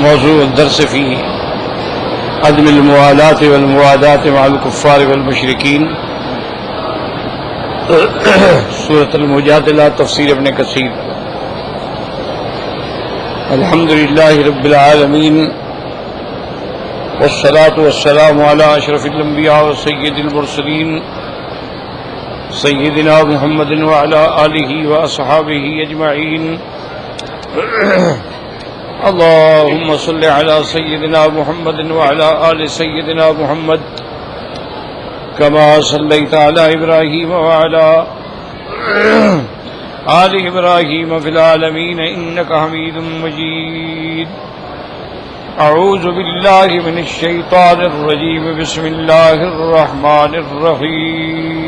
موضوع الدرس فيه عدم الموالاة والمواداة مع الكفار والمشركين، سورة المجادلہ، تفسیر ابن کثیر۔ الحمد للہ رب العالمین، والصلاة والسلام على اشرف الانبیاء وسید المرسلین سیدنا محمد وعلى آلہ واصحابہ اجمعین۔ اللهم صل على سيدنا محمد وعلى آل سيدنا محمد كما صليت على إبراهيم وعلى آل إبراهيم في العالمين إنك حميد مجيد۔ أعوذ بالله من الشيطان الرجيم، بسم الله الرحمن الرحيم۔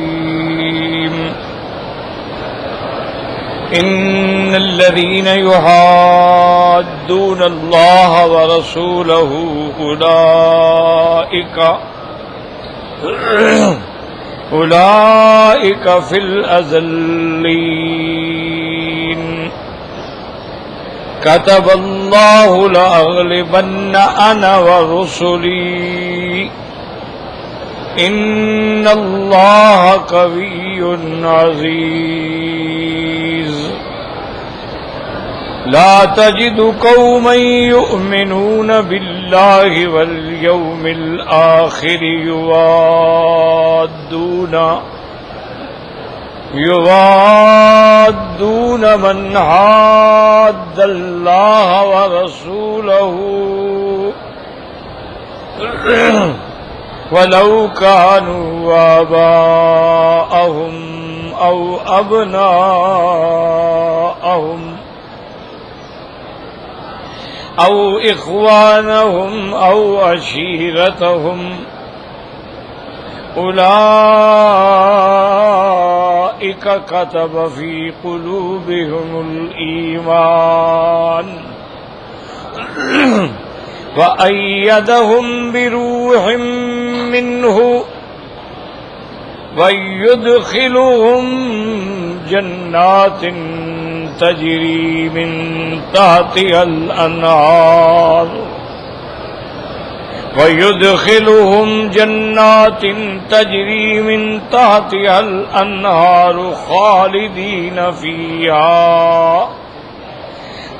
إن الذين يحادون الله ورسوله أولئك في الأذلين۔ كتب الله لأغلبن أنا ورسلي إن الله قوي عزيز۔ لا تجد قوما يؤمنون بالله واليوم الآخر يوادون من حاد الله ورسوله ولو كانوا آباءهم أو أبناءهم أو إخوانهم أو عشيرتهم أولئك كتب في قلوبهم الإيمان وأيدهم بروح منه ويدخلهم جنات تجري من تحتها الأنهار خالدين فيها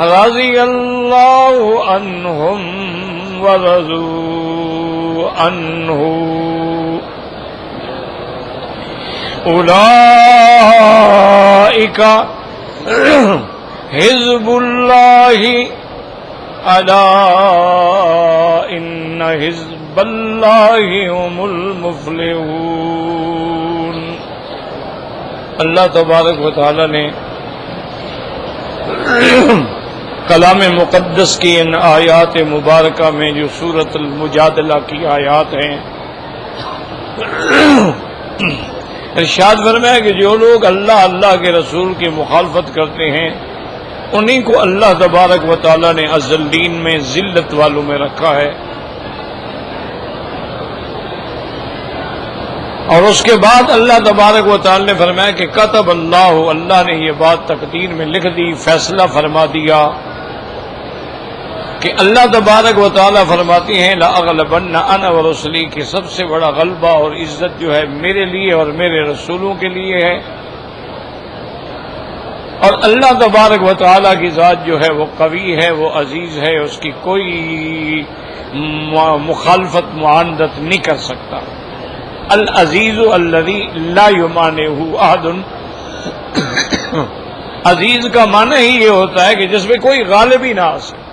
رضي الله عنهم ورضوا عنه أولئك حزب الله ألا إن حزب الله هم المفلحون۔ اللہ تبارک و تعالی نے کلام مقدس کی ان آیات مبارکہ میں جو سورۃ المجادلہ کی آیات ہیں، ارشاد فرمایا کہ جو لوگ اللہ کے رسول کی مخالفت کرتے ہیں انہیں کو اللہ تبارک و تعالی نے اذلین میں، ذلت والوں میں رکھا ہے۔ اور اس کے بعد اللہ تبارک و تعالی نے فرمایا کہ کتب اللہ نے یہ بات تقدیر میں لکھ دی، فیصلہ فرما دیا کہ اللہ تبارک و تعالی فرماتی ہیں لأغلبن انا ورسلی، کہ سب سے بڑا غلبہ اور عزت جو ہے میرے لیے اور میرے رسولوں کے لیے ہے۔ اور اللہ تبارک و تعالی کی ذات جو ہے وہ قوی ہے، وہ عزیز ہے، اس کی کوئی مخالفت معاندت نہیں کر سکتا۔ العزیز الذی لا یمانعہ احد، عزیز کا معنی ہی یہ ہوتا ہے کہ جس میں کوئی غالب ہی نہ آ سکے۔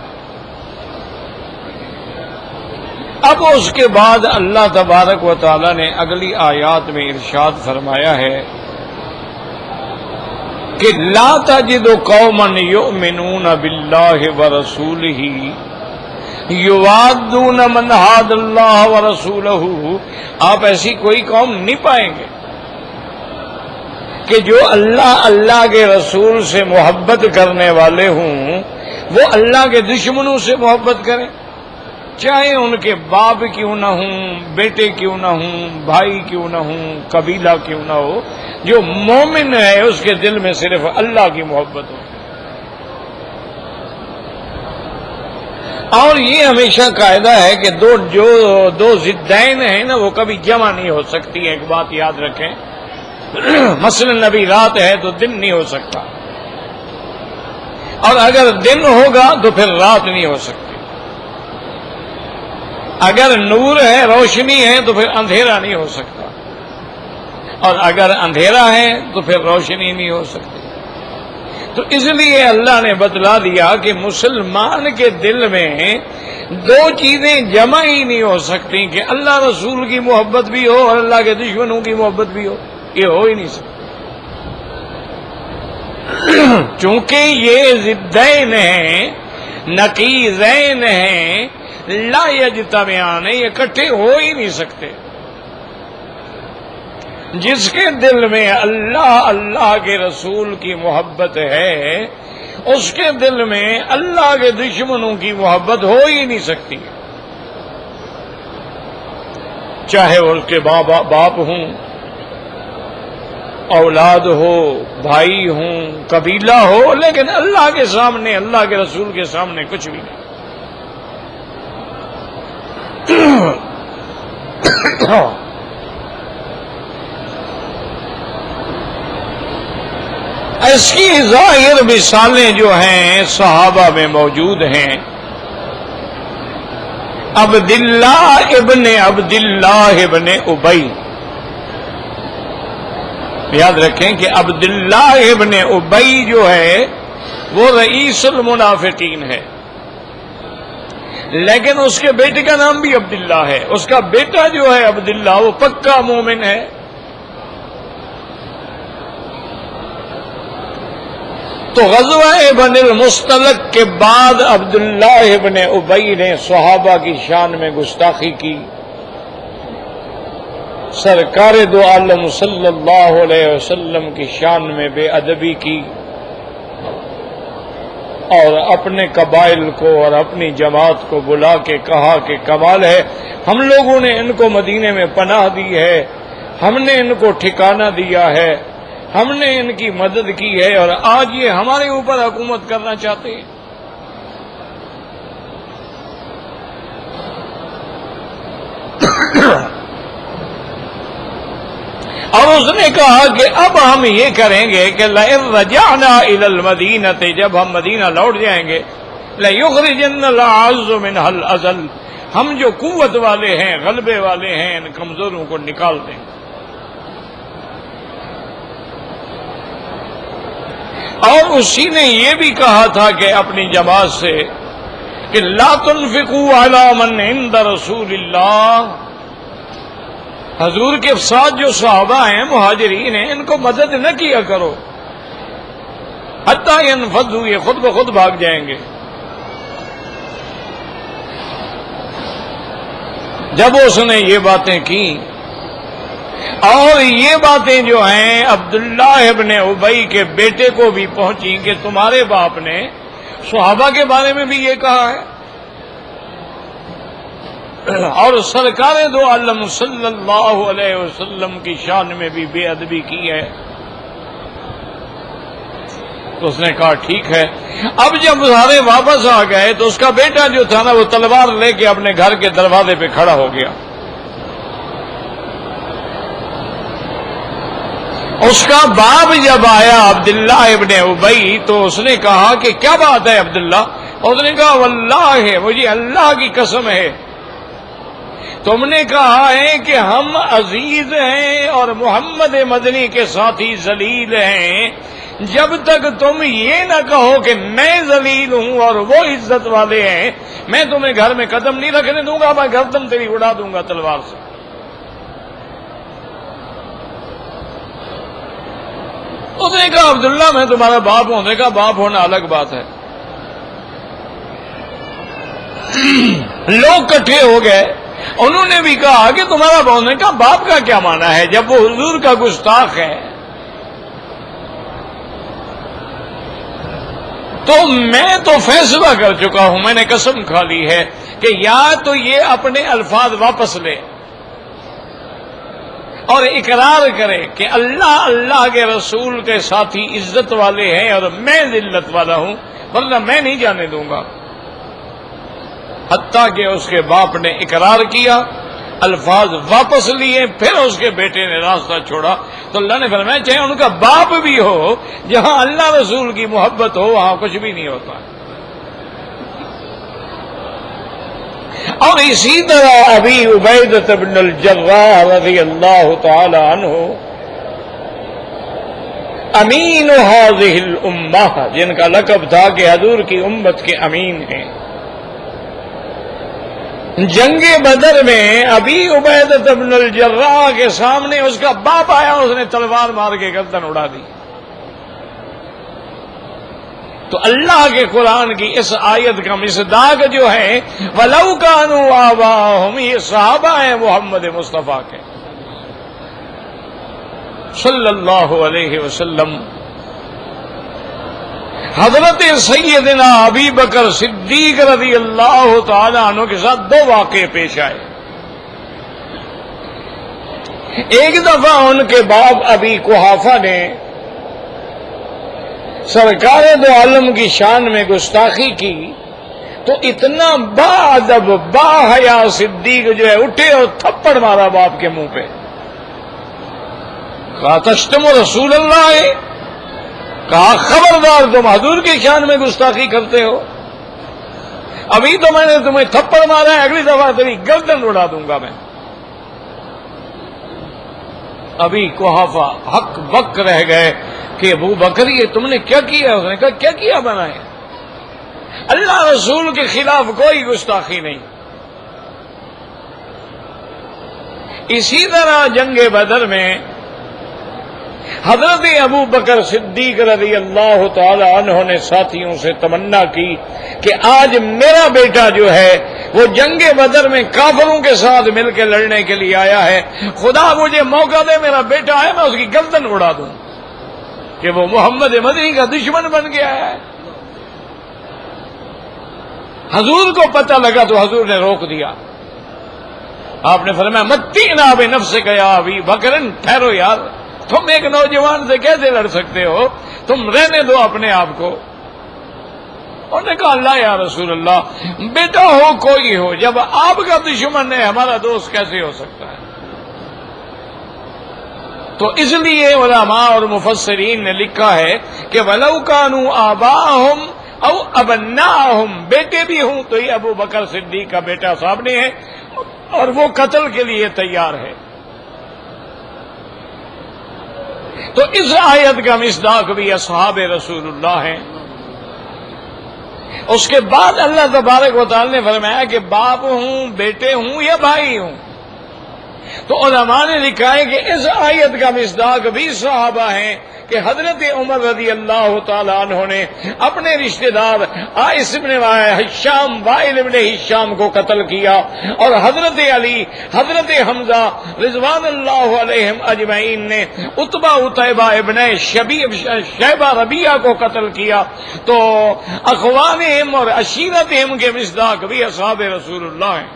اب اس کے بعد اللہ تبارک و تعالی نے اگلی آیات میں ارشاد فرمایا ہے کہ لا تجد قوما یؤمنون باللہ ورسولہ یوادون من حاد اللہ ورسولہ، آپ ایسی کوئی قوم نہیں پائیں گے کہ جو اللہ کے رسول سے محبت کرنے والے ہوں وہ اللہ کے دشمنوں سے محبت کریں، چاہے ان کے باپ کیوں نہ ہوں، بیٹے کیوں نہ ہوں، بھائی کیوں نہ ہوں، قبیلہ کیوں نہ ہو۔ جو مومن ہے اس کے دل میں صرف اللہ کی محبت ہو۔ اور یہ ہمیشہ قاعدہ ہے کہ دو ضدین ہیں نا وہ کبھی جمع نہیں ہو سکتی. ایک بات یاد رکھیں، مثلا ابھی رات ہے تو دن نہیں ہو سکتا، اور اگر دن ہوگا تو پھر رات نہیں ہو سکتی. اگر نور ہے، روشنی ہے، تو پھر اندھیرا نہیں ہو سکتا، اور اگر اندھیرا ہے تو پھر روشنی نہیں ہو سکتی. تو اس لیے اللہ نے بتلا دیا کہ مسلمان کے دل میں دو چیزیں جمع ہی نہیں ہو سکتی، کہ اللہ رسول کی محبت بھی ہو اور اللہ کے دشمنوں کی محبت بھی ہو. یہ ہو ہی نہیں سکتا، چونکہ یہ ضدین ہیں، نقیضین ہیں، لا یجتمعان، یہ اکٹھے ہو ہی نہیں سکتے. جس کے دل میں اللہ کے رسول کی محبت ہے، اس کے دل میں اللہ کے دشمنوں کی محبت ہو ہی نہیں سکتی، چاہے اس کے باپ ہوں، اولاد ہو، بھائی ہوں، قبیلہ ہو، لیکن اللہ کے سامنے، اللہ کے رسول کے سامنے کچھ بھی نہیں. اس کی ظاہر مثالیں جو ہیں صحابہ میں موجود ہیں. عبداللہ ابن ابی، یاد رکھیں کہ عبداللہ ابن ابی جو ہے وہ رئیس المنافقین ہے، لیکن اس کے بیٹے کا نام بھی عبداللہ ہے. اس کا بیٹا جو ہے عبداللہ وہ پکا مومن ہے. تو غزوہ بنی المصطلق کے بعد عبداللہ ابن ابی نے صحابہ کی شان میں گستاخی کی، سرکار دو عالم صلی اللہ علیہ وسلم کی شان میں بے ادبی کی، اور اپنے قبائل کو اور اپنی جماعت کو بلا کے کہا کہ کمال ہے، ہم لوگوں نے ان کو مدینے میں پناہ دی ہے، ہم نے ان کو ٹھکانہ دیا ہے، ہم نے ان کی مدد کی ہے، اور آج یہ ہمارے اوپر حکومت کرنا چاہتے ہیں. اور اس نے کہا کہ اب ہم یہ کریں گے کہ لئن رجعنا الى المدینہ، جب ہم مدینہ لوٹ جائیں گے، لَيُخْرِجَنَّ الْأَعَزُّ مِنْهَا الْأَذَلَّ، ہم جو قوت والے ہیں، غلبے والے ہیں، ان کمزوروں کو نکال دیں گے. اور اسی نے یہ بھی کہا تھا کہ اپنی جماعت سے کہ لا تنفقوا علی من عند رسول اللہ، حضور کے ساتھ جو صحابہ ہیں، مہاجرین ہیں، ان کو مدد نہ کیا کرو حتی ينفضوا، یہ خود بخود بھاگ جائیں گے. جب اس نے یہ باتیں کی، اور یہ باتیں جو ہیں عبداللہ ابن ابی کے بیٹے کو بھی پہنچی کہ تمہارے باپ نے صحابہ کے بارے میں بھی یہ کہا ہے، اور سرکار دو عالم صلی اللہ علیہ وسلم کی شان میں بھی بے ادبی کی ہے. تو اس نے کہا ٹھیک ہے. اب جب سارے واپس آ گئے تو اس کا بیٹا جو تھا نا وہ تلوار لے کے اپنے گھر کے دروازے پہ کھڑا ہو گیا. اس کا باپ جب آیا عبداللہ ابن ابی تو اس نے کہا کہ کیا بات ہے عبداللہ؟ اس نے کہا واللہ، مجھے اللہ کی قسم ہے، تم نے کہا ہے کہ ہم عزیز ہیں اور محمد مدنی کے ساتھی ذلیل ہیں، جب تک تم یہ نہ کہو کہ میں ذلیل ہوں اور وہ عزت والے ہیں، میں تمہیں گھر میں قدم نہیں رکھنے دوں گا، میں گردن تیری اڑا دوں گا تلوار سے. اس نے کہا عبداللہ میں تمہارا باپ ہوں. نے کہا باپ ہونا الگ بات ہے. لوگ کٹھے ہو گئے، انہوں نے بھی کہا کہ تمہارا باپ. نے کہا باپ کا کیا معنی ہے جب وہ حضور کا گستاخ ہے؟ تو میں تو فیصلہ کر چکا ہوں، میں نے قسم کھا لی ہے کہ یا تو یہ اپنے الفاظ واپس لے اور اقرار کرے کہ اللہ کے رسول کے ساتھی عزت والے ہیں اور میں ذلت والا ہوں، ورنہ میں نہیں جانے دوں گا. حتیٰ کہ اس کے باپ نے اقرار کیا، الفاظ واپس لیے، پھر اس کے بیٹے نے راستہ چھوڑا، تو اللہ نے فرمایا چاہے ان کا باپ بھی ہو، جہاں اللہ رسول کی محبت ہو وہاں کچھ بھی نہیں ہوتا۔ اور اسی طرح ابی عبیدہ بن الجراح رضی اللہ تعالی عنہ امین هذه الامہ، جن کا لقب تھا کہ حضور کی امت کے امین ہیں، جنگ بدر میں ابی عبیدہ بن الجراح کے سامنے اس کا باپ آیا، اس نے تلوار مار کے گردن اڑا دی۔ تو اللہ کے قرآن کی اس آیت کا مصداق جو ہے وَلَوْ كَانُوا آبَاءَهُمْ، یہ صحابہ ہیں محمد مصطفیٰ کے صلی اللہ علیہ وسلم۔ حضرت سیدنا ابی بکر صدیق رضی اللہ تعالی عنہ کے ساتھ دو واقعے پیش آئے۔ ایک دفعہ ان کے باپ ابی قحافہ نے سرکار دو عالم کی شان میں گستاخی کی، تو اتنا با ادب با حیا صدیق جو ہے اٹھے اور تھپڑ مارا باپ کے منہ پہ، کہا تشتم رسول اللہ ہے، کہا خبردار تم حضور کی شان میں گستاخی کرتے ہو، ابھی تو میں نے تمہیں تھپڑ مارا ہے، اگلی دفعہ تیری گردن اڑا دوں گا میں۔ ابھی قحافہ حق بک رہ گئے کہ ابو بکر یہ تم نے کیا کیا؟ اس نے کہا کیا کیا بنائے؟ اللہ رسول کے خلاف کوئی گستاخی نہیں۔ اسی طرح جنگ بدر میں حضرت ابو بکر صدیق رضی اللہ تعالی عنہ نے ساتھیوں سے تمنا کی کہ آج میرا بیٹا جو ہے وہ جنگ بدر میں کافروں کے ساتھ مل کے لڑنے کے لیے آیا ہے، خدا مجھے موقع دے، میرا بیٹا ہے، میں اس کی گردن اڑا دوں کہ وہ محمد مدنی کا دشمن بن گیا ہے۔ حضور کو پتہ لگا تو حضور نے روک دیا، آپ نے فرمایا متینا بنفسک یا ابی بکر، ٹھہرو یار، تم ایک نوجوان سے کیسے لڑ سکتے ہو، تم رہنے دو اپنے آپ کو۔ انہوں نے کہا اللہ یا رسول اللہ، بیٹا ہو کوئی ہو، جب آپ کا دشمن ہے ہمارا دوست کیسے ہو سکتا ہے؟ تو اس لیے علماء اور مفسرین نے لکھا ہے کہ وَلَوْ كَانُوا آبَاءَهُمْ أَوْ أَبْنَاءَهُمْ، بیٹے بھی ہوں تو یہ ابو بکر صدیق کا بیٹا سامنے ہے اور وہ قتل کے لیے تیار ہے۔ تو اس آیت کا مصداق بھی اصحاب رسول اللہ ہیں۔ اس کے بعد اللہ تبارک و تعالی نے فرمایا کہ باپ ہوں، بیٹے ہوں یا بھائی ہوں، تو علماء نے لکھا ہے کہ اس آیت کا مصداق بھی صحابہ ہیں کہ حضرت عمر رضی اللہ تعالی عنہ نے اپنے رشتہ دار عائص بن ہشام وائل بن ہشام کو قتل کیا، اور حضرت علی، حضرت حمزہ رضوان اللہ علیہم اجمعین نے عتبہ عتیبہ ابن شیبہ ربیعہ کو قتل کیا۔ تو اخوانہم اور عشیرتہم کے مصداق بھی اصحاب رسول اللہ ہیں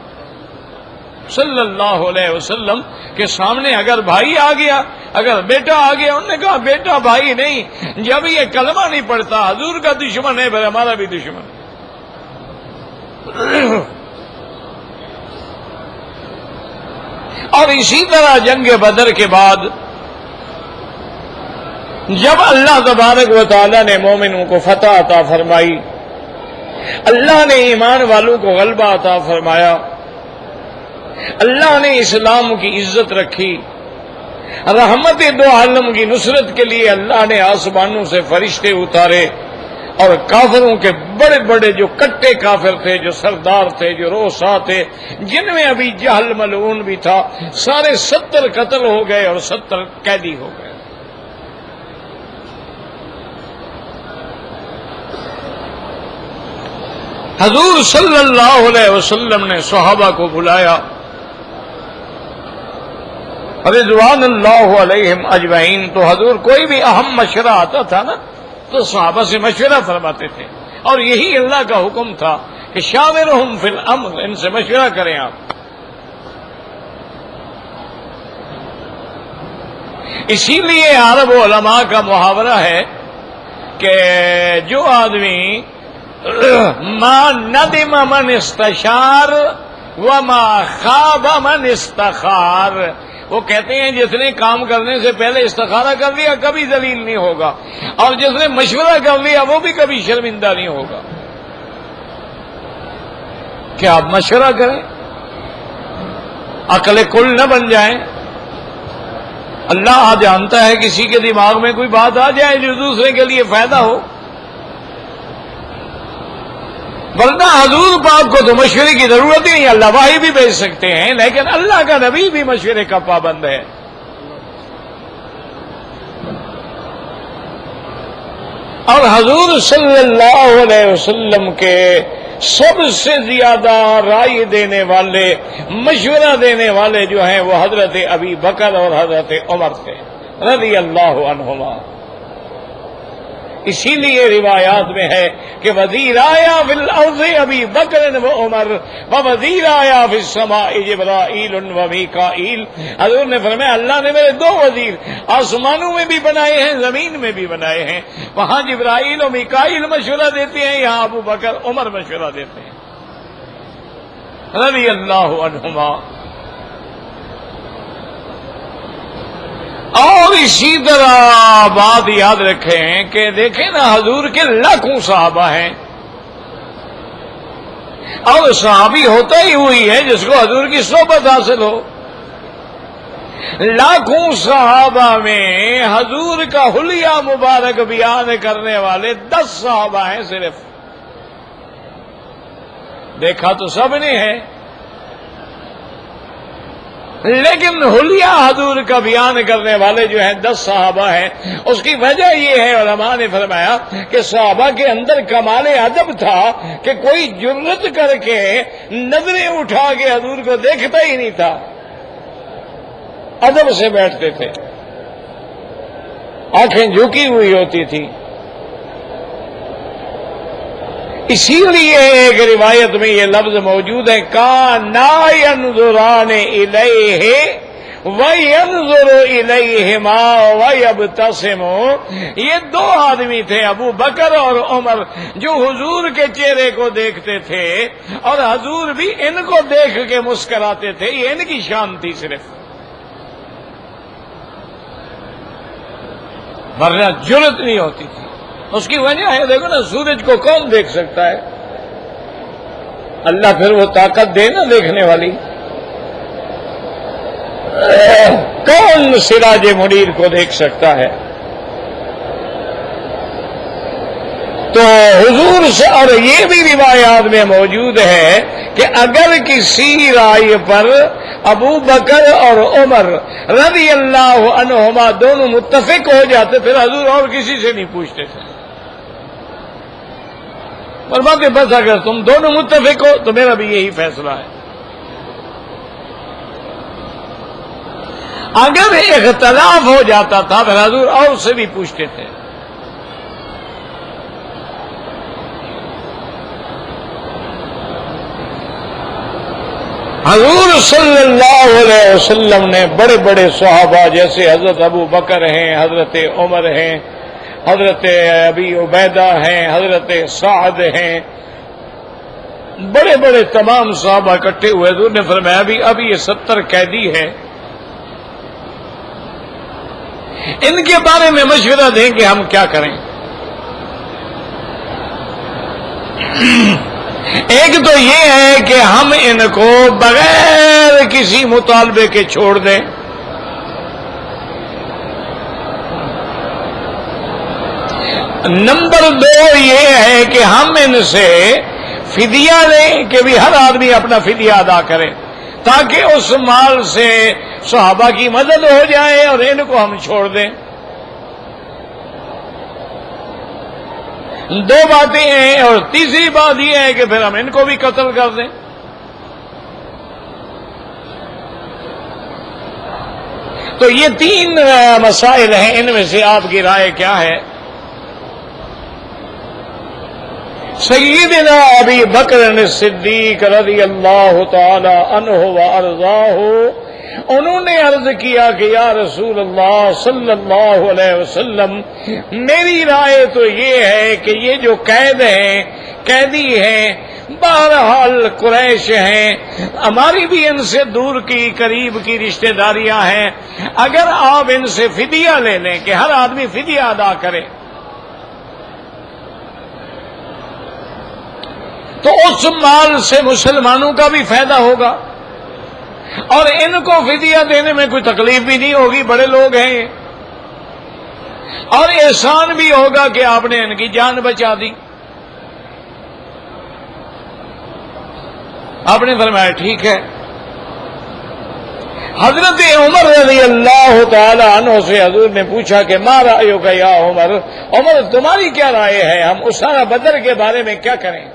صلی اللہ علیہ وسلم کے سامنے اگر بھائی آ گیا، اگر بیٹا آ گیا، انہوں نے کہا بیٹا بھائی نہیں، جب یہ کلمہ نہیں پڑھتا حضور کا دشمن ہے، پھر ہمارا بھی دشمن۔ اور اسی طرح جنگ بدر کے بعد جب اللہ تبارک و تعالی نے مومنوں کو فتح عطا فرمائی، اللہ نے ایمان والوں کو غلبہ عطا فرمایا، اللہ نے اسلام کی عزت رکھی، رحمت دو عالم کی نصرت کے لیے اللہ نے آسمانوں سے فرشتے اتارے، اور کافروں کے بڑے بڑے جو کٹے کافر تھے، جو سردار تھے، جو روسا تھے، جن میں ابھی جہل ملعون بھی تھا، سارے 70 قتل ہو گئے اور 70 قیدی ہو گئے۔ حضور صلی اللہ علیہ وسلم نے صحابہ کو بلایا، رضوان اللہ علیہم اجمعین۔ تو حضور کوئی بھی اہم مشورہ آتا تھا نا تو صحابہ سے مشورہ فرماتے تھے، اور یہی اللہ کا حکم تھا کہ شاورہم فی الامر، ان سے مشورہ کریں آپ۔ اسی لیے عرب علماء کا محاورہ ہے کہ جو آدمی ما ندم من استشار وما خاب من استخار. وہ کہتے ہیں جس نے کام کرنے سے پہلے استخارہ کر لیا کبھی ذلیل نہیں ہوگا، اور جس نے مشورہ کر لیا وہ بھی کبھی شرمندہ نہیں ہوگا. کیا آپ مشورہ کریں، عقل کل نہ بن جائیں. اللہ جانتا ہے کسی کے دماغ میں کوئی بات آ جائے جو دوسرے کے لیے فائدہ ہو، ورنہ حضور پاک کو تو مشورے کی ضرورت ہی نہیں. اللہ وحی بھی بھیج سکتے ہیں، لیکن اللہ کا نبی بھی مشورے کا پابند ہے. اور حضور صلی اللہ علیہ وسلم کے سب سے زیادہ رائے دینے والے، مشورہ دینے والے جو ہیں وہ حضرت ابی بکر اور حضرت عمر تھے رضی اللہ عنہما. اسی لیے روایات میں ہے کہ وزیر آیا فی الارض ابی بکر و عمر و وزیر آیا فی السماء جبرائیل و میکائیل. حضور نے فرمایا اللہ نے میرے دو وزیر آسمانوں میں بھی بنائے ہیں، زمین میں بھی بنائے ہیں. وہاں جبرائیل و میکائیل مشورہ دیتے ہیں، یہاں ابو بکر عمر مشورہ دیتے ہیں رضی اللہ عنہما. اور اسی طرح بات یاد رکھیں کہ دیکھیں نا حضور کے لاکھوں صحابہ ہیں، اور صحابی ہوتا ہی ہوئی ہے جس کو حضور کی صحبت حاصل ہو. لاکھوں صحابہ میں حضور کا حلیہ مبارک بیان کرنے والے 10 صحابہ ہیں صرف. دیکھا تو سب نے ہے، لیکن حلیہ حضور کا بیان کرنے والے جو ہیں 10 صحابہ ہیں. اس کی وجہ یہ ہے، علماء نے فرمایا کہ صحابہ کے اندر کمال ادب تھا کہ کوئی جرت کر کے نظریں اٹھا کے حضور کو دیکھتا ہی نہیں تھا، ادب سے بیٹھتے تھے، آنکھیں جھکی ہوئی ہوتی تھی. اسی لیے ایک روایت میں یہ لفظ موجود ہے کانا ينظران الیہ وینظر الیہما ویبتسم. یہ 2 آدمی تھے ابو بکر اور عمر جو حضور کے چہرے کو دیکھتے تھے اور حضور بھی ان کو دیکھ کے مسکراتے تھے. یہ ان کی شان تھی صرف، ورنہ جرت نہیں ہوتی تھی. اس کی وجہ ہے دیکھو نا، سورج کو کون دیکھ سکتا ہے؟ اللہ پھر وہ طاقت دے نا دیکھنے والی. کون سراج منیر کو دیکھ سکتا ہے؟ تو حضور سے، اور یہ بھی روایات میں موجود ہے کہ اگر کسی رائے پر ابو بکر اور عمر رضی اللہ عنہما دونوں متفق ہو جاتے پھر حضور اور کسی سے نہیں پوچھتے تھے. فرماتے بس اگر تم دونوں متفق ہو تو میرا بھی یہی فیصلہ ہے. اگر اختلاف ہو جاتا تھا پھر حضور اور سے بھی پوچھتے تھے. حضور صلی اللہ علیہ وسلم نے بڑے بڑے صحابہ جیسے حضرت ابو بکر ہیں، حضرت عمر ہیں، حضرت ابی عبیدہ ہیں، حضرت سعد ہیں، بڑے بڑے تمام صحابہ اکٹھے ہوئے. حضور نے فرمایا ابھی یہ 70 قیدی ہیں، ان کے بارے میں مشورہ دیں کہ ہم کیا کریں. ایک تو یہ ہے کہ ہم ان کو بغیر کسی مطالبے کے چھوڑ دیں، نمبر 2 یہ ہے کہ ہم ان سے فدیہ لیں کہ بھی ہر آدمی اپنا فدیہ ادا کرے تاکہ اس مال سے صحابہ کی مدد ہو جائے اور ان کو ہم چھوڑ دیں. 2 باتیں ہیں، اور تیسری بات یہ ہے کہ پھر ہم ان کو بھی قتل کر دیں. تو یہ 3 مسائل ہیں، ان میں سے آپ کی رائے کیا ہے؟ سیدنا ابی بکر صدیق رضی اللہ تعالی عنہ وارضاہ انہوں نے عرض کیا کہ یا رسول اللہ صلی اللہ علیہ وسلم، میری رائے تو یہ ہے کہ یہ جو قیدی ہیں بہرحال قریش ہیں، ہماری بھی ان سے دور کی قریب کی رشتہ داریاں ہیں، اگر آپ ان سے فدیہ لے لیں کہ ہر آدمی فدیہ ادا کرے تو اس مال سے مسلمانوں کا بھی فائدہ ہوگا اور ان کو فدیہ دینے میں کوئی تکلیف بھی نہیں ہوگی، بڑے لوگ ہیں، اور احسان بھی ہوگا کہ آپ نے ان کی جان بچا دی۔ آپ نے فرمایا ٹھیک ہے۔ حضرت عمر رضی اللہ تعالی عنہ سے حضور نے پوچھا کہ ما رأیک یا عمر تمہاری کیا رائے ہے، ہم اسارہ بدر کے بارے میں کیا کریں؟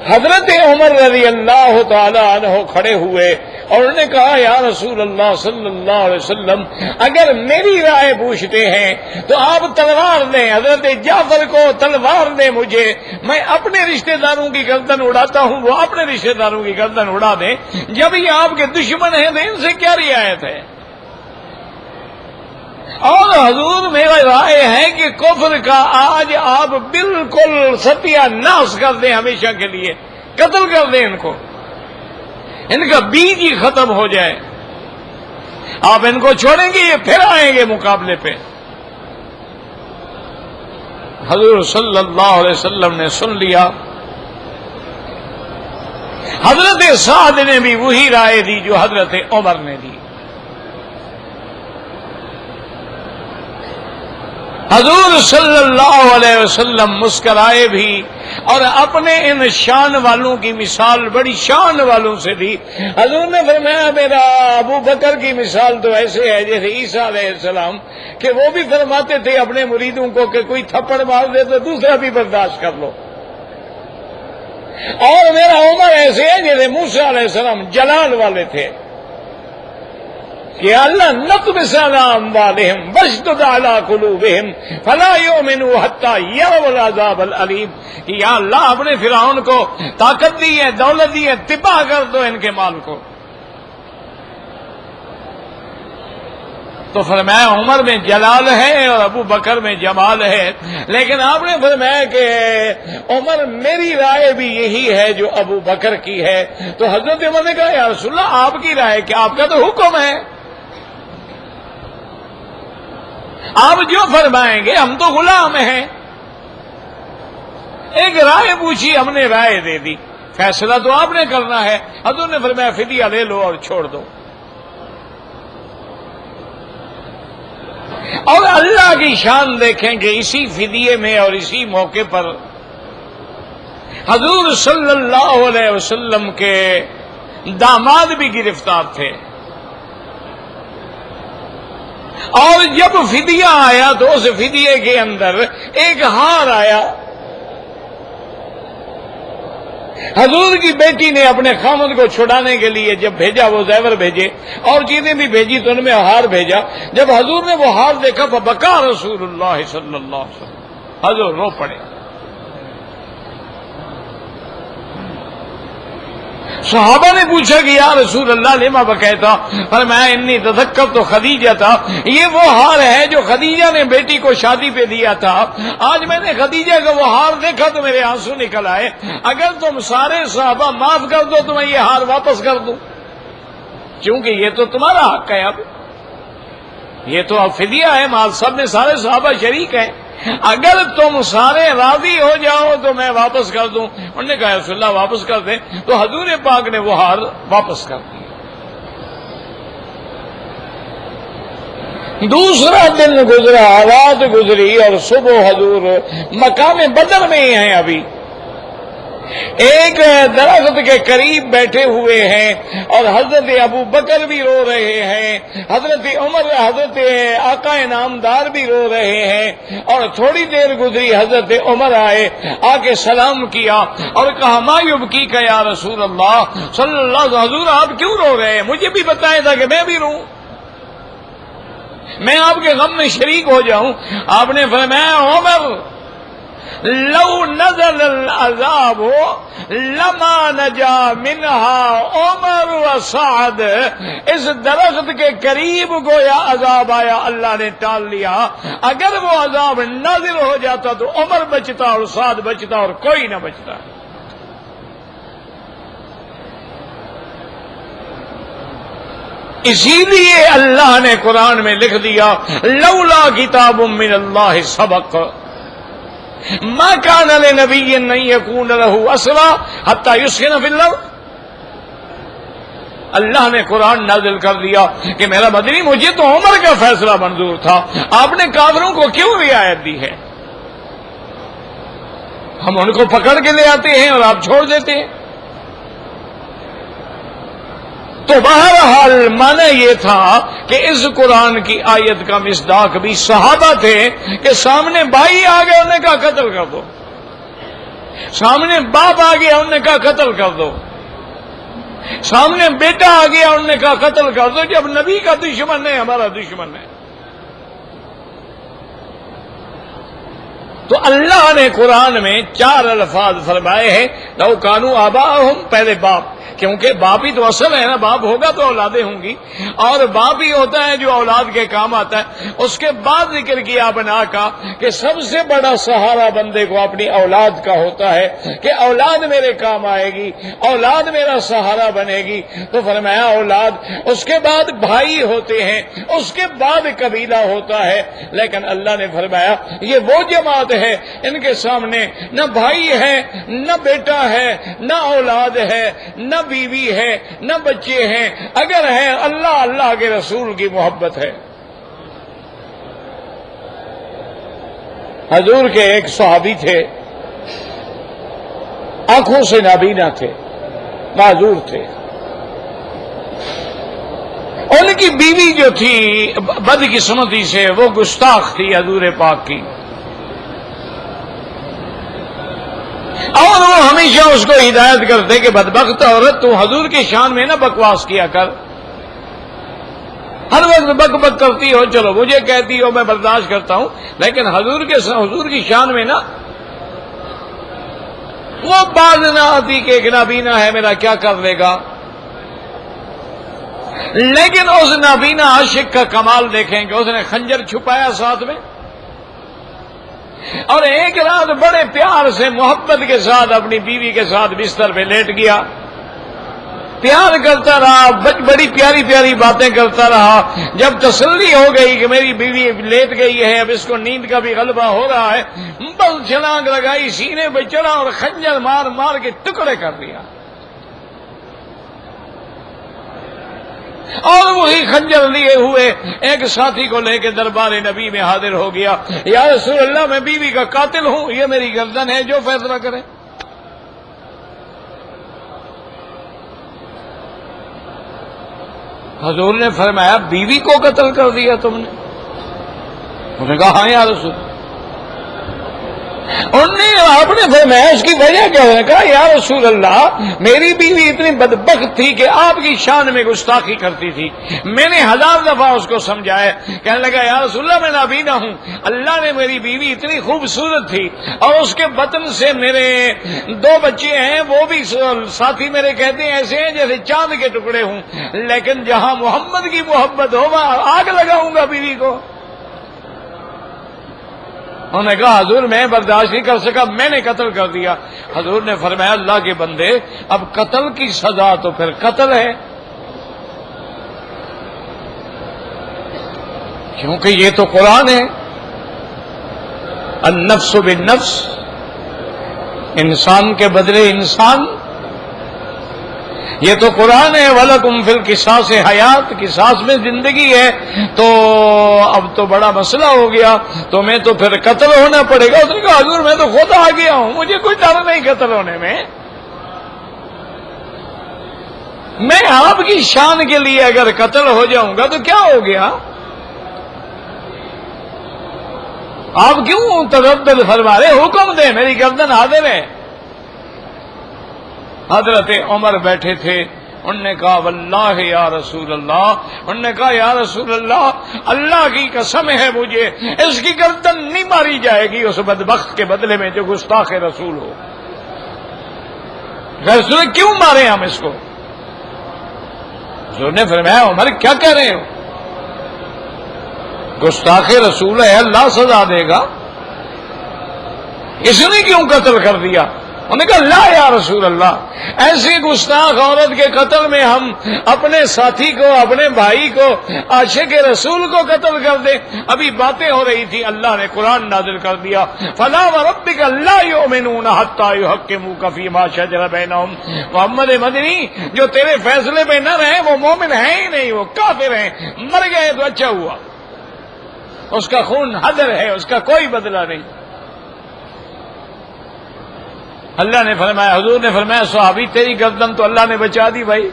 حضرت عمر رضی اللہ تعالی عنہ کھڑے ہوئے اور انہوں نے کہا یا رسول اللہ صلی اللہ علیہ وسلم، اگر میری رائے پوچھتے ہیں تو آپ تلوار دیں، حضرت جعفر کو تلوار دیں مجھے، میں اپنے رشتہ داروں کی گردن اڑاتا ہوں، وہ اپنے رشتہ داروں کی گردن اڑا دیں، جب یہ آپ کے دشمن ہیں تو ان سے کیا رعایت ہے؟ اور حضور میرا رائے ہے کہ کفر کا آج آپ بالکل ستیہ ناش کر دیں، ہمیشہ کے لیے قتل کر دیں ان کو، ان کا بیج ہی ختم ہو جائے۔ آپ ان کو چھوڑیں گے یہ پھر آئیں گے مقابلے پہ۔ حضور صلی اللہ علیہ وسلم نے سن لیا۔ حضرت سعد نے بھی وہی رائے دی جو حضرت عمر نے دی۔ حضور صلی اللہ علیہ وسلم مسکرائے بھی اور اپنے ان شان والوں کی مثال بڑی شان والوں سے دی۔ حضور نے فرمایا میرا ابو بکر کی مثال تو ایسے ہے جیسے عیسیٰ علیہ السلام کہ وہ بھی فرماتے تھے اپنے مریدوں کو کہ کوئی تھپڑ مار دے تو دوسرا بھی برداشت کر لو، اور میرا عمر ایسے ہے جیسے موسیٰ علیہ السلام جلال والے تھے کہ اللہ نطمس علی اموالہم واشدد علی قلوبہم فلا یؤمنوا حتی یروا العذاب العلیم، کہ یا اللہ اپنے فرعون کو طاقت دی ہے، دولت دی ہے، تباہ کر دو ان کے مال کو۔ تو فرمایا عمر میں جلال ہے اور ابو بکر میں جمال ہے، لیکن آپ نے فرمایا کہ عمر میری رائے بھی یہی ہے جو ابو بکر کی ہے۔ تو حضرت عمر نے کہا یا رسول اللہ آپ کی رائے کیا، آپ کا تو حکم ہے، آپ جو فرمائیں گے، ہم تو غلام ہیں۔ ایک رائے پوچھی، ہم نے رائے دے دی، فیصلہ تو آپ نے کرنا ہے۔ حضور نے فرمایا فدیہ لے لو اور چھوڑ دو۔ اور اللہ کی شان دیکھیں کہ اسی فدیے میں اور اسی موقع پر حضور صلی اللہ علیہ وسلم کے داماد بھی گرفتار تھے، اور جب فدیہ آیا تو اس فدیے کے اندر ایک ہار آیا۔ حضور کی بیٹی نے اپنے خامد کو چھڑانے کے لیے جب بھیجا، وہ زیور بھیجے اور چیزیں بھی بھیجی تو ان میں ہار بھیجا۔ جب حضور نے وہ ہار دیکھا فبکا رسول اللہ صلی اللہ علیہ وسلم، حضور رو پڑے۔ صحابہ نے پوچھا کہ یا رسول اللہ لما بکیتا؟ فرمایا انی تذکرت خدیجہ تھا، یہ وہ ہار ہے جو خدیجہ نے بیٹی کو شادی پہ دیا تھا، آج میں نے خدیجہ کا وہ ہار دیکھا تو میرے آنسو نکل آئے، اگر تم سارے صحابہ معاف کر دو تو میں یہ ہار واپس کر دوں، کیونکہ یہ تو تمہارا حق ہے، اب یہ تو اب فدیہ ہے، مال سب میں سارے صحابہ شریک ہیں، اگر تم سارے راضی ہو جاؤ تو میں واپس کر دوں۔ انہوں نے کہا رسول اللہ واپس کر دیں، تو حضور پاک نے وہ ہار واپس کر دی۔ دوسرا دن گزرا، رات گزری اور صبح حضور مقام بدر میں ہی ہیں، ابھی ایک درخت کے قریب بیٹھے ہوئے ہیں اور حضرت ابو بکر بھی رو رہے ہیں، حضرت عمر، حضرت آقا نامدار بھی رو رہے ہیں، اور تھوڑی دیر گزری حضرت عمر آئے، آ کے سلام کیا اور کہا ما یبکیک یا رسول اللہ صلی اللہ علیہ وسلم، حضور آپ کیوں رو رہے ہیں؟ مجھے بھی بتایا تھا کہ میں بھی روں، میں آپ کے غم میں شریک ہو جاؤں۔ آپ نے فرمایا عمر لو نزل العذاب لما نجا منها عمر و سعد، اس درخت کے قریب گویا عذاب آیا، اللہ نے ٹال لیا، اگر وہ عذاب نازل ہو جاتا تو عمر بچتا اور سعد بچتا اور کوئی نہ بچتا۔ اسی لیے اللہ نے قرآن میں لکھ دیا لولا کتاب من اللہ سبق ما کان لنبی ان یکون له اسرى حتى یسکن فی الارض۔ اللہ نے قرآن نازل کر دیا کہ میرا مدنی مجھے تو عمر کا فیصلہ منظور تھا، آپ نے کافروں کو کیوں رعایت دی ہے؟ ہم ان کو پکڑ کے لے آتے ہیں اور آپ چھوڑ دیتے ہیں۔ تو بہرحال معنی یہ تھا کہ اس قرآن کی آیت کا مصداق بھی صحابہ تھے کہ سامنے بھائی آ گئے، انہوں نے کہا قتل کر دو، سامنے باپ آ گیا، انہوں نے کہا قتل کر دو، سامنے بیٹا آ گیا، انہوں نے کہا قتل کر دو، جب نبی کا دشمن ہے ہمارا دشمن ہے۔ تو اللہ نے قرآن میں 4 الفاظ فرمائے ہیں، لو کانوا آباءہم، پہلے باپ، کیونکہ باپ ہی تو اصل ہے نا، باپ ہوگا تو اولادیں ہوں گی، اور باپ ہی ہوتا ہے جو اولاد کے کام آتا ہے۔ اس کے بعد ذکر کیا بنا کا کہ سب سے بڑا سہارا بندے کو اپنی اولاد کا ہوتا ہے کہ اولاد میرے کام آئے گی، اولاد میرا سہارا بنے گی، تو فرمایا اولاد، اس کے بعد بھائی ہوتے ہیں، اس کے بعد قبیلہ ہوتا ہے، لیکن اللہ نے فرمایا یہ وہ جماعت ہے ان کے سامنے نہ بھائی ہے، نہ بیٹا ہے، نہ اولاد ہے، نہ بیوی ہے، نہ بچے ہیں، اگر ہے اللہ اللہ کے رسول کی محبت ہے۔ حضور کے ایک صحابی تھے، آنکھوں سے نابینا تھے، معذور تھے، ان کی بیوی جو تھی بدقسمتی سے وہ گستاخ تھی حضور پاک کی، اور وہ ہمیشہ اس کو ہدایت کرتے کہ بدبخت عورت تو حضور کی شان میں نہ بکواس کیا کر، ہر وقت بک بک کرتی ہو، چلو مجھے کہتی ہو میں برداشت کرتا ہوں، لیکن حضور کی شان میں نہ وہ باز نہ آتی کہ ایک نابینا ہے میرا کیا کر لے گا۔ لیکن اس نابینا عاشق کا کمال دیکھیں کہ اس نے خنجر چھپایا ساتھ میں، اور ایک رات بڑے پیار سے محبت کے ساتھ اپنی بیوی کے ساتھ بستر پہ لیٹ گیا، پیار کرتا رہا، بڑی پیاری پیاری باتیں کرتا رہا، جب تسلی ہو گئی کہ میری بیوی لیٹ گئی ہے، اب اس کو نیند کا بھی غلبہ ہو رہا ہے، بس چھلانگ لگائی، سینے پہ چڑھا اور خنجر مار مار کے ٹکڑے کر دیا، اور وہی خنجر لیے ہوئے ایک ساتھی کو لے کے دربار نبی میں حاضر ہو گیا، یا رسول اللہ میں بیوی کا قاتل ہوں، یہ میری گردن ہے، جو فیصلہ کرے۔ حضور نے فرمایا بیوی کو قتل کر دیا تم نے؟ انہوں نے کہا ہاں یا رسول۔ آپ نے فرمایا اس کی وجہ کیا ہے؟ کہا یا رسول اللہ میری بیوی اتنی بدبخت تھی کہ آپ کی شان میں گستاخی کرتی تھی، میں نے 1000 دفعہ اس کو سمجھایا، کہنے لگا یا رسول اللہ میں نابینا ہوں، اللہ نے میری بیوی اتنی خوبصورت تھی اور اس کے بطن سے میرے 2 بچے ہیں، وہ بھی ساتھی میرے کہتے ہیں ایسے ہیں جیسے چاند کے ٹکڑے ہوں، لیکن جہاں محمد کی محبت ہو وہاں آگ لگاؤں گا بیوی کو۔ انہوں نے کہا حضور میں برداشت نہیں کر سکا، میں نے قتل کر دیا۔ حضور نے فرمایا اللہ کے بندے اب قتل کی سزا تو پھر قتل ہے، کیونکہ یہ تو قرآن ہے، النفس بالنفس، انسان کے بدلے انسان، یہ تو قرآن ہے، وَلَكُمْ فِي الْقِصَاصِ حیات، قصاص میں زندگی ہے، تو اب تو بڑا مسئلہ ہو گیا، تو میں تو پھر قتل ہونا پڑے گا۔ اس نے کہا حضور میں تو خود آ گیا ہوں، مجھے کوئی ڈر نہیں قتل ہونے میں، میں آپ کی شان کے لیے اگر قتل ہو جاؤں گا تو کیا ہو گیا؟ آپ کیوں تردد فرما رہے؟ حکم دیں، میری گردن حاضر ہے۔ حضرت عمر بیٹھے تھے، انہوں نے کہا واللہ یا رسول اللہ، انہوں نے کہا یا رسول اللہ، اللہ کی قسم ہے مجھے اس کی گردن نہیں ماری جائے گی اس بدبخت کے بدلے میں جو گستاخ رسول ہو۔ رسول کیوں مارے ہم اس کو؟ حضور نے فرمایا عمر کیا کہہ رہے ہو، گستاخ رسول ہے، اللہ سزا دے گا، اس نے کیوں قتل کر دیا؟ انہوں نے کہا لا یا رسول اللہ، ایسی گستاخ عورت کے قتل میں ہم اپنے ساتھی کو، اپنے بھائی کو، عاشق رسول کو قتل کر دیں؟ ابھی باتیں ہو رہی تھی، اللہ نے قرآن نازل کر دیا فلا وربک لا یؤمنون حتی یحکموک فیما شجر بینہم۔ محمد مدنی جو تیرے فیصلے پہ نہ رہے وہ مومن ہیں ہی نہیں، وہ کافر ہیں، مر گئے تو اچھا ہوا، اس کا خون حدر ہے، اس کا کوئی بدلہ نہیں۔ اللہ نے فرمایا، حضور نے فرمایا صحابی تیری گردن تو اللہ نے بچا دی بھائی،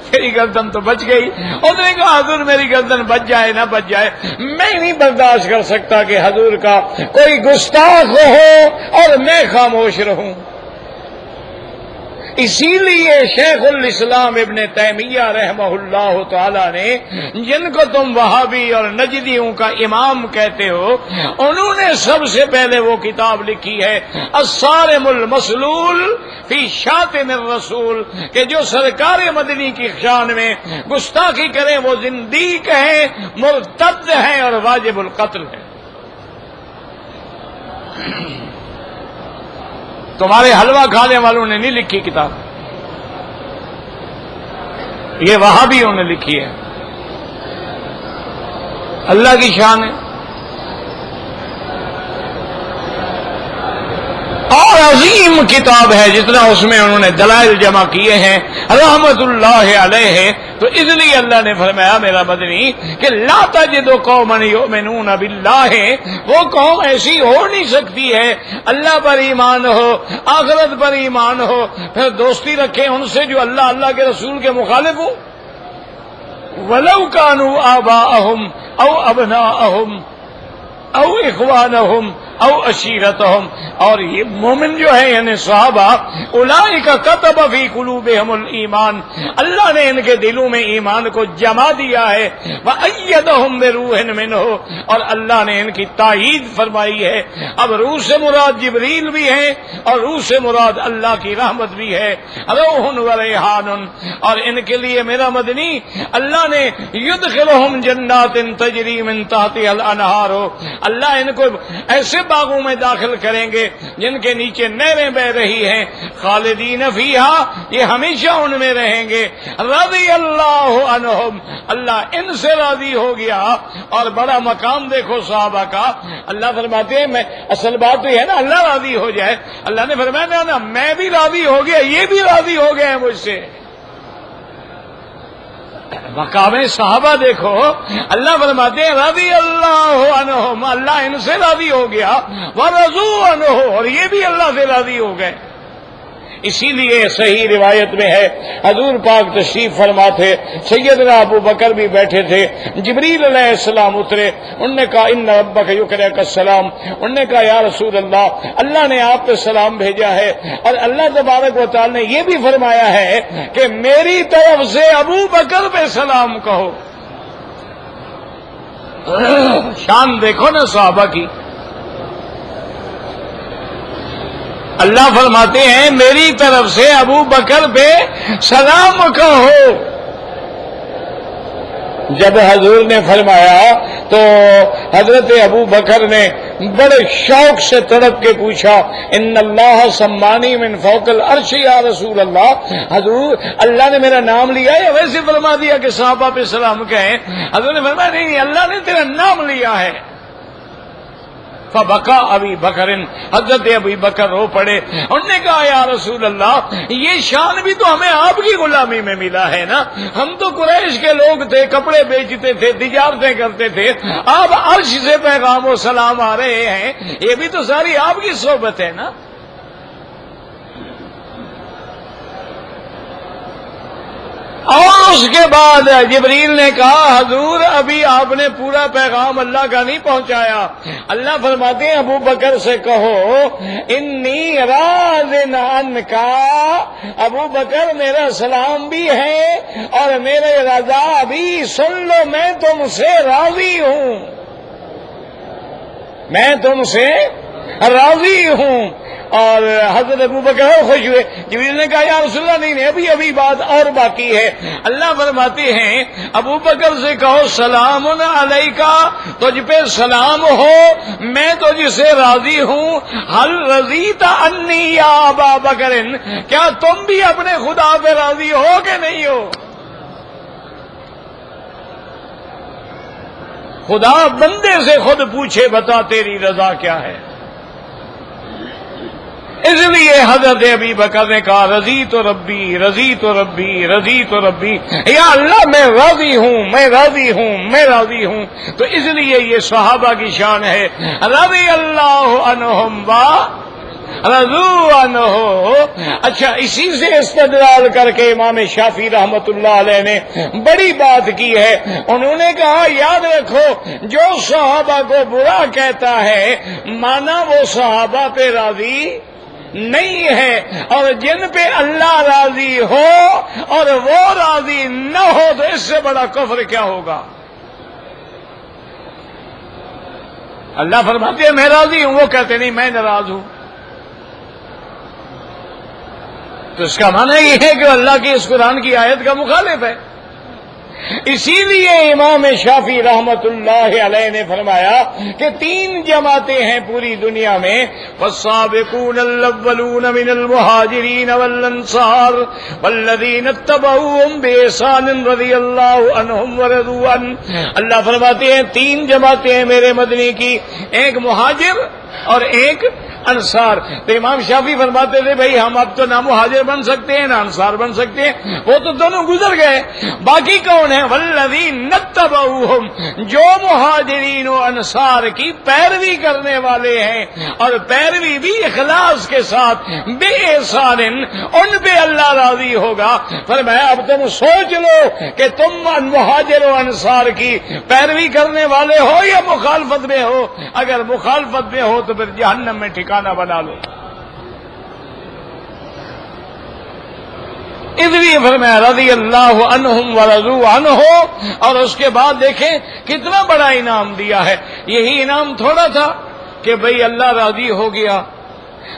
تیری گردن تو بچ گئی۔ اس نے کہا حضور میری گردن بچ جائے نہ بچ جائے، میں نہیں برداشت کر سکتا کہ حضور کا کوئی گستاخ ہو اور میں خاموش رہوں۔ اسی لیے شیخ الاسلام ابن تیمیہ رحمہ اللہ تعالی نے، جن کو تم وہابی اور نجدیوں کا امام کہتے ہو، انہوں نے سب سے پہلے وہ کتاب لکھی ہے الصارم المسلول فی شاتم الرسول، کہ جو سرکار مدنی کی شان میں گستاخی کریں وہ زندیق ہیں، مرتد ہیں اور واجب القتل ہیں۔ تمہارے حلوہ کھانے والوں نے نہیں لکھی کتاب، یہ وہابیوں نے لکھی ہے، اللہ کی شان ہے۔ اور عظیم کتاب ہے، جتنا اس میں انہوں نے دلائل جمع کیے ہیں رحمت اللہ علیہ۔ تو اس لیے اللہ نے فرمایا میرا مدنی کہ لا تجد قوما یؤمنون باللہ، وہ قوم ایسی ہو نہیں سکتی ہے اللہ پر ایمان ہو، آخرت پر ایمان ہو، پھر دوستی رکھیں ان سے جو اللہ کے رسول کے مخالف ہوں۔ ولو كانوا آباءهم او ابناءهم او اخوانهم او عشیرتهم، اور یہ مومن جو ہے یعنی صحابہ، اولئک کتب فی قلوبہم الایمان، اللہ نے ان کے دلوں میں ایمان کو جما دیا ہے، وأیدہم بروح منہ، اور اللہ نے ان کی تائید فرمائی ہے۔ اب روح سے مراد جبریل بھی ہے اور روح سے مراد اللہ کی رحمت بھی ہے، روح و ریحان، اور ان کے لیے میرا مدنی اللہ نے یدخلہم جنات تجری من تحتها الانہار، اللہ ان کو ایسے باغوں میں داخل کریں گے جن کے نیچے نہریں بہ رہی ہیں، خالدین فیہا، یہ ہمیشہ ان میں رہیں گے، رضی اللہ عنہم، اللہ ان سے راضی ہو گیا۔ اور بڑا مقام دیکھو صحابہ کا، اللہ فرماتے ہیں میں اصل بات تو یہ ہے نا اللہ راضی ہو جائے، اللہ نے فرمایا نا میں بھی راضی ہو گیا، یہ بھی راضی ہو گئے ہیں مجھ سے۔ مقام صحابہ دیکھو، اللہ فرماتے ہیں رضی اللہ عنہم، اللہ ان سے راضی ہو گیا، ورضوا عنہ، اور یہ بھی اللہ سے راضی ہو گئے۔ اسی لیے صحیح روایت میں ہے حضور پاک تشریف فرما تھے، سیدنا ابو بکر بھی بیٹھے تھے، جبریل علیہ السلام اترے، انہوں نے کہا ان ربک یقرئک السلام، انہوں نے کہا یا رسول اللہ، اللہ نے آپ پہ سلام بھیجا ہے، اور اللہ تبارک و تعالی نے یہ بھی فرمایا ہے کہ میری طرف سے ابو بکر پہ سلام کہو۔ شان دیکھو نا صحابہ کی، اللہ فرماتے ہیں میری طرف سے ابو بکر پہ سلام کہو۔ جب حضور نے فرمایا تو حضرت ابو بکر نے بڑے شوق سے تڑپ کے پوچھا ان اللہ سمانی من فوق العرش یا رسول اللہ، حضور اللہ نے میرا نام لیا یا ویسے فرما دیا کہ صحابہ پہ سلام کہیں؟ حضور نے فرمایا نہیں اللہ نے تیرا نام لیا ہے۔ فبکا ابی بکر، حضرت ابی بکر رو پڑے، انہوں نے کہا یا رسول اللہ یہ شان بھی تو ہمیں آپ کی غلامی میں ملا ہے نا، ہم تو قریش کے لوگ تھے، کپڑے بیچتے تھے، تجارتیں کرتے تھے، آپ عرش سے پیغام و سلام آ رہے ہیں، یہ بھی تو ساری آپ کی صحبت ہے نا۔ اور اس کے بعد جبریل نے کہا حضور ابھی آپ نے پورا پیغام اللہ کا نہیں پہنچایا. اللہ فرماتے ہیں ابو بکر سے کہو انی راض عنکا، ابو بکر میرا سلام بھی ہے اور میرے رضا بھی، سن لو میں تم سے راضی ہوں، میں تم سے راضی ہوں. اور حضرت ابو بکر خوش ہوئے. جبریل نے کہا یا رسول اللہ نہیں ابھی بات اور باقی ہے. اللہ فرماتے ہیں ابو بکر سے کہو سلام علیکا، تجھ پہ سلام ہو، میں تجھ سے راضی ہوں. حل رضیت انی یا ابا بکر، کیا تم بھی اپنے خدا پہ راضی ہو کہ نہیں ہو؟ خدا بندے سے خود پوچھے بتا تیری رضا کیا ہے. اس لیے حضرت ابی بکر نے کہا رضی تو ربی رضی تو ربی رضی تو ربی، یا اللہ میں راضی ہوں، میں راضی ہوں، میں راضی ہوں. تو اس لیے یہ صحابہ کی شان ہے. رضی اللہ عنہم و رضوا عنہ. اچھا اسی سے استدلال کر کے امام شافعی رحمت اللہ علیہ نے بڑی بات کی ہے. انہوں نے کہا یاد رکھو جو صحابہ کو برا کہتا ہے مانا وہ صحابہ پہ راضی نہیں ہے، اور جن پہ اللہ راضی ہو اور وہ راضی نہ ہو تو اس سے بڑا کفر کیا ہوگا. اللہ فرماتے ہیں میں راضی ہوں، وہ کہتے نہیں میں ناراض ہوں. تو اس کا معنی یہ ہے کہ اللہ کی اس قرآن کی آیت کا مخالف ہے. اسی لیے امام شافعی رحمت اللہ علیہ نے فرمایا کہ 3 جماعتیں ہیں پوری دنیا میں، والسابقون الاولون من المہاجرین والانصار والذین اتبعوهم بإحسان رضی اللہ عنہم ورضوا عنہ. اللہ فرماتے ہیں 3 جماعتیں ہیں میرے مدنی کی، ایک مہاجر اور ایک انصار. تو امام شافعی فرماتے تھے بھئی ہم اب تو نہ مہاجر بن سکتے ہیں نہ انصار بن سکتے ہیں، وہ تو دونوں گزر گئے. باقی کون ہیں؟ والذین اتبعوہم، جو مہاجرین و انصار کی پیروی کرنے والے ہیں اور پیروی بھی اخلاص کے ساتھ بے احسان، ان پہ اللہ راضی ہوگا. فرمایا اب تم سوچ لو کہ تم مہاجر و انصار کی پیروی کرنے والے ہو یا مخالفت میں ہو. اگر مخالفت میں ہو تو پھر جہنم میں ٹھکانہ بنا لو. اس لیے فرمایا رضی اللہ عنہم ورضوا عنہ. اور اس کے بعد دیکھیں کتنا بڑا انعام دیا ہے. یہی انعام تھوڑا تھا کہ بھئی اللہ راضی ہو گیا،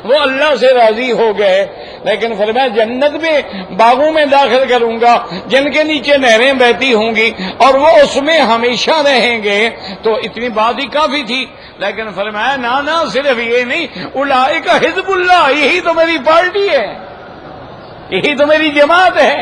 وہ اللہ سے راضی ہو گئے، لیکن فرمایا جنت میں باغوں میں داخل کروں گا جن کے نیچے نہریں بہتی ہوں گی اور وہ اس میں ہمیشہ رہیں گے. تو اتنی بات ہی کافی تھی. لیکن فرمایا نہ صرف یہ نہیں، اولئک حزب اللہ، یہی تو میری پارٹی ہے، یہی تو میری جماعت ہے،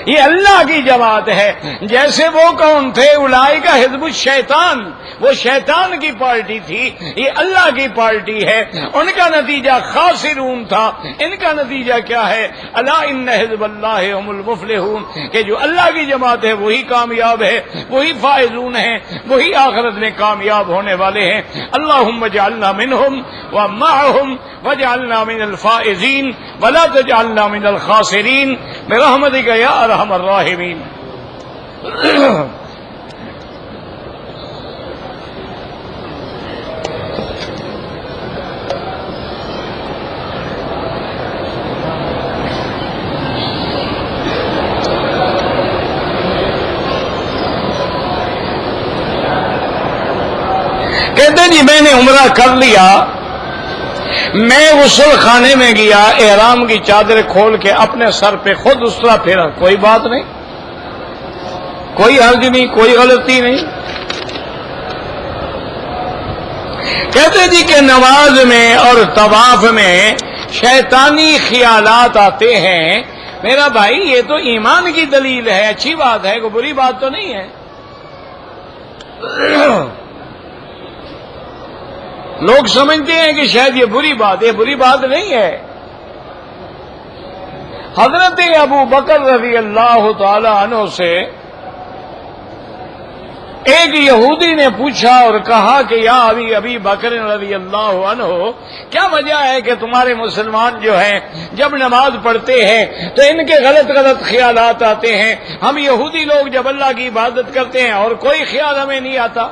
یہ اللہ کی جماعت ہے. جیسے وہ کون تھے؟ اولئک حزب الشیطان، وہ شیطان کی پارٹی تھی، یہ اللہ کی پارٹی ہے. ان کا نتیجہ خاسرون تھا. ان کا نتیجہ کیا ہے؟ الا ان حزب اللہ هم المفلحون، کہ جو اللہ کی جماعت ہے وہی کامیاب ہے، وہی فائزون ہیں، وہی آخرت میں کامیاب ہونے والے ہیں. اللهم اجعلنا منهم ومعهم واجعلنا من الفائزين ولا تجعلنا من الخاسرين برحمتك يا ارحم الراحمين. کہتے ہیں جی میں نے عمرہ کر لیا، میں غسل خانے میں گیا، احرام کی چادر کھول کے اپنے سر پہ خود اس طرح پھیرا، کوئی بات نہیں، کوئی حرج نہیں، کوئی غلطی نہیں. کہتے جی کہ نماز میں اور طواف میں شیطانی خیالات آتے ہیں. میرا بھائی یہ تو ایمان کی دلیل ہے، اچھی بات ہے، کوئی بری بات تو نہیں ہے. لوگ سمجھتے ہیں کہ شاید یہ بری بات ہے، بری بات نہیں ہے. حضرت ابو بکر رضی اللہ تعالی عنہ سے ایک یہودی نے پوچھا اور کہا کہ یا ابی بکر رضی اللہ عنہ، کیا وجہ ہے کہ تمہارے مسلمان جو ہیں جب نماز پڑھتے ہیں تو ان کے غلط غلط خیالات آتے ہیں، ہم یہودی لوگ جب اللہ کی عبادت کرتے ہیں اور کوئی خیال ہمیں نہیں آتا؟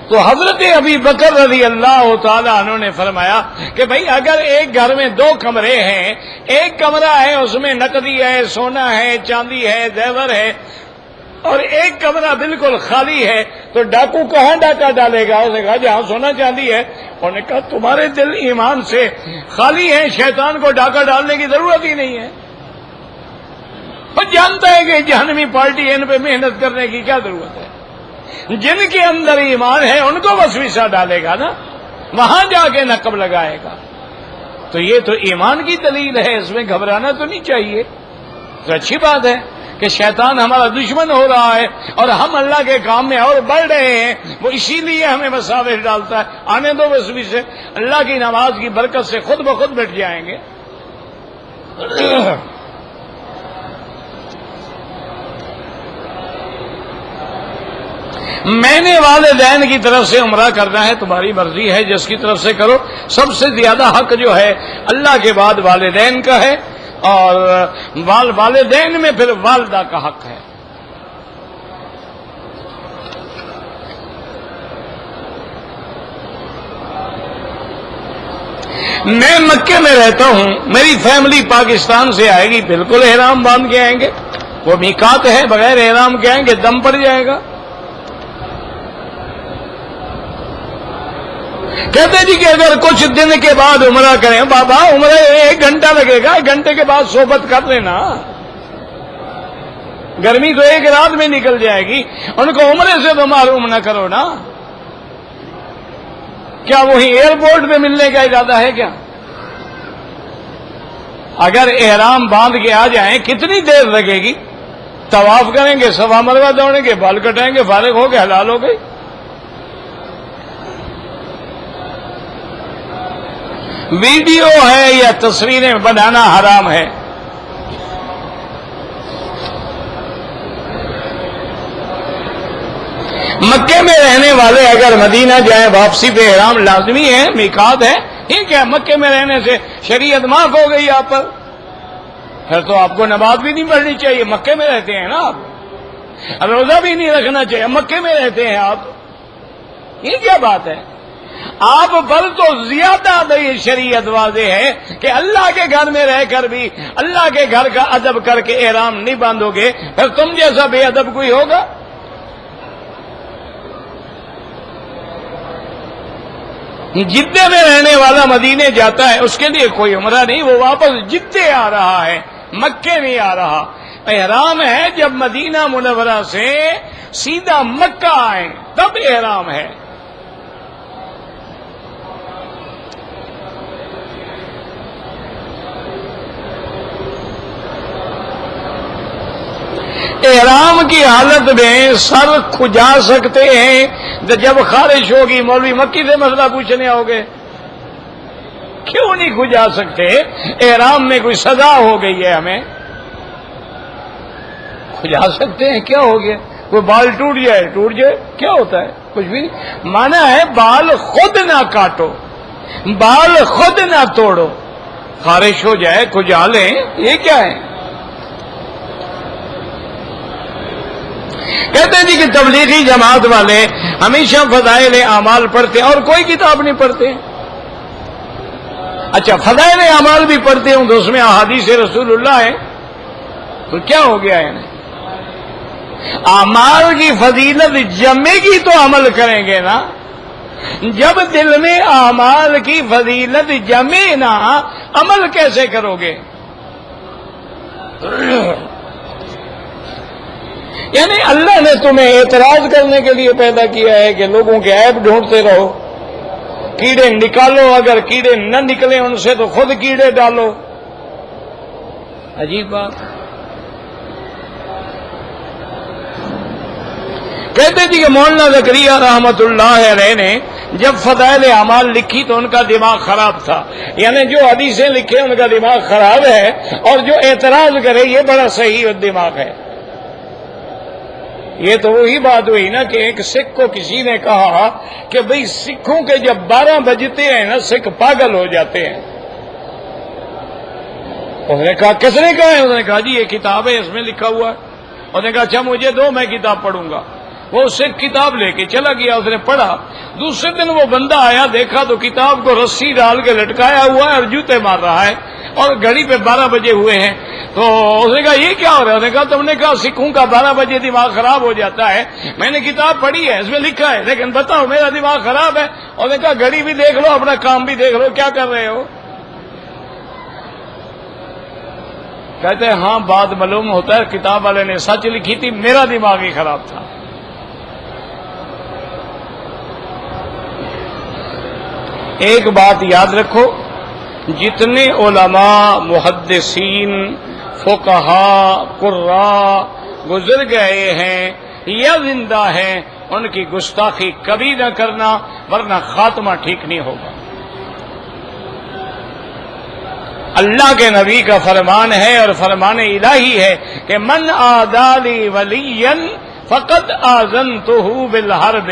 تو حضرت ابی بکر رضی اللہ تعالیٰ عنہ نے فرمایا کہ بھئی اگر ایک گھر میں دو کمرے ہیں، ایک کمرہ ہے اس میں نقدی ہے، سونا ہے، چاندی ہے، زیور ہے، اور ایک کمرہ بالکل خالی ہے، تو ڈاکو کہاں ڈاکہ ڈالے گا؟ اس نے کہا جہاں سونا چاندی ہے۔ انہوں نے کہا تمہارے دل ایمان سے خالی ہیں، شیطان کو ڈاکہ ڈالنے کی ضرورت ہی نہیں ہے، وہ جانتا ہے کہ جہنمی پارٹی ان پہ محنت کرنے کی کیا ضرورت ہے۔ جن کے اندر ایمان ہے ان کو وسوسہ ڈالے گا نا، وہاں جا کے نقب لگائے گا۔ تو یہ تو ایمان کی دلیل ہے، اس میں گھبرانا تو نہیں چاہیے۔ تو اچھی بات ہے کہ شیطان ہمارا دشمن ہو رہا ہے اور ہم اللہ کے کام میں اور بڑھ رہے ہیں، وہ اسی لیے ہمیں مساوس ڈالتا ہے۔ آنے دو وسوسے، اللہ کی نماز کی برکت سے خود بخود بیٹھ جائیں گے۔ میں نے والدین کی طرف سے عمرہ کرنا ہے، تمہاری مرضی ہے، جس کی طرف سے کرو۔ سب سے زیادہ حق جو ہے اللہ کے بعد والدین کا ہے، اور والدین میں پھر والدہ کا حق ہے۔ میں مکے میں رہتا ہوں، میری فیملی پاکستان سے آئے گی، بالکل احرام باندھ کے آئیں گے، وہ میقات ہے، بغیر احرام کے آئیں گے دم پڑ جائے گا۔ کہتے جی کہ اگر کچھ دن کے بعد عمرہ کریں، بابا عمرہ 1 گھنٹہ لگے گا، 1 گھنٹے کے بعد صحبت کر لینا، گرمی تو 1 رات میں نکل جائے گی، ان کو عمرے سے تو معروم نہ کرو نا۔ کیا وہی ایئرپورٹ پہ ملنے کا ارادہ ہے کیا؟ اگر احرام باندھ کے آ جائیں کتنی دیر لگے گی؟ طواف کریں گے، صفا مروہ دوڑیں گے، بال کٹائیں گے، فارغ ہو کے حلال ہو گئی۔ ویڈیو ہے یا تصویریں بنانا حرام ہے۔ مکے میں رہنے والے اگر مدینہ جائیں واپسی پہ احرام لازمی ہے، میقات ہے، ٹھیک ہے، مکے میں رہنے سے شریعت معاف ہو گئی آپ پر، پھر تو آپ کو نماز بھی نہیں پڑھنی چاہیے، مکے میں رہتے ہیں نا آپ، روزہ بھی نہیں رکھنا چاہیے، مکے میں رہتے ہیں آپ، یہ کیا بات ہے؟ آپ پر تو زیادہ بڑی شریعت واضح ہے کہ اللہ کے گھر میں رہ کر بھی اللہ کے گھر کا ادب کر کے احرام نہیں باندھو گے، پھر تم جیسا بے ادب کوئی ہوگا؟ جدے میں رہنے والا مدینے جاتا ہے، اس کے لیے کوئی عمرہ نہیں، وہ واپس جدے آ رہا ہے، مکے نہیں آ رہا۔ احرام ہے جب مدینہ منورہ سے سیدھا مکہ آئے تب احرام ہے۔ احرام کی حالت میں سر کھجا سکتے ہیں، جب خارش ہوگی مولوی مکی سے مسئلہ پوچھنے ہوگے، کیوں نہیں کھجا سکتے؟ احرام میں کوئی سزا ہو گئی ہے ہمیں؟ کھجا سکتے ہیں، کیا ہو گیا؟ کوئی بال ٹوٹ جائے کیا ہوتا ہے؟ کچھ بھی نہیں، مانا ہے بال خود نہ کاٹو، بال خود نہ توڑو، خارش ہو جائے کھجا لیں، یہ کیا ہے؟ کہتے ہیں جی کہ تبلیغی جماعت والے ہمیشہ فضائل اعمال پڑھتے ہیں اور کوئی کتاب نہیں پڑھتے۔ اچھا، فضائل اعمال بھی پڑھتے ہوں تو اس میں احادیث رسول اللہ ہے، تو کیا ہو گیا ہے؟ اعمال کی فضیلت جمے گی تو عمل کریں گے نا، جب دل میں اعمال کی فضیلت جمے نا، عمل کیسے کرو گے؟ یعنی اللہ نے تمہیں اعتراض کرنے کے لیے پیدا کیا ہے کہ لوگوں کے عیب ڈھونڈتے رہو، کیڑے نکالو، اگر کیڑے نہ نکلیں ان سے تو خود کیڑے ڈالو۔ عجیب بات۔ کہتے تھے کہ مولانا زکریا رحمت اللہ علیہ نے جب فضائل اعمال لکھی تو ان کا دماغ خراب تھا، یعنی جو حدیثیں لکھے ان کا دماغ خراب ہے، اور جو اعتراض کرے یہ بڑا صحیح دماغ ہے۔ یہ تو وہی بات ہوئی نا کہ ایک سکھ کو کسی نے کہا کہ بھئی سکھوں کے جب 12 بجتے ہیں نا سکھ پاگل ہو جاتے ہیں۔ اس نے کہا کس نے کہا ہے؟ اس نے کہا جی یہ کتاب ہے، اس میں لکھا ہوا ہے۔ اس نے کہا اچھا مجھے دو، میں کتاب پڑھوں گا۔ وہ سکھ کتاب لے کے چلا گیا، اس نے پڑھا۔ دوسرے دن وہ بندہ آیا، دیکھا تو کتاب کو رسی ڈال کے لٹکایا ہوا ہے اور جوتے مار رہا ہے، اور گھڑی پہ 12 بجے ہوئے ہیں۔ تو اس نے کہا یہ کیا ہو رہا ہے؟ اس نے کہا تم نے کہا سکھوں کا 12 بجے دماغ خراب ہو جاتا ہے، میں نے کتاب پڑھی ہے، اس میں لکھا ہے، لیکن بتاؤ میرا دماغ خراب ہے۔ اس نے کہا گھڑی بھی دیکھ لو، اپنا کام بھی دیکھ لو، کیا کر رہے ہو؟ کہتے ہیں ہاں بات معلوم ہوتا ہے کتاب والے نے سچ لکھی تھی، میرا دماغ ہی خراب تھا۔ ایک بات یاد رکھو، جتنے علماء، محدثین، فقہاء، قراء گزر گئے ہیں یا زندہ ہیں، ان کی گستاخی کبھی نہ کرنا، ورنہ خاتمہ ٹھیک نہیں ہوگا۔ اللہ کے نبی کا فرمان ہے اور فرمان الہی ہے کہ من عادی ولیا فقد آذنتہ بالحرب،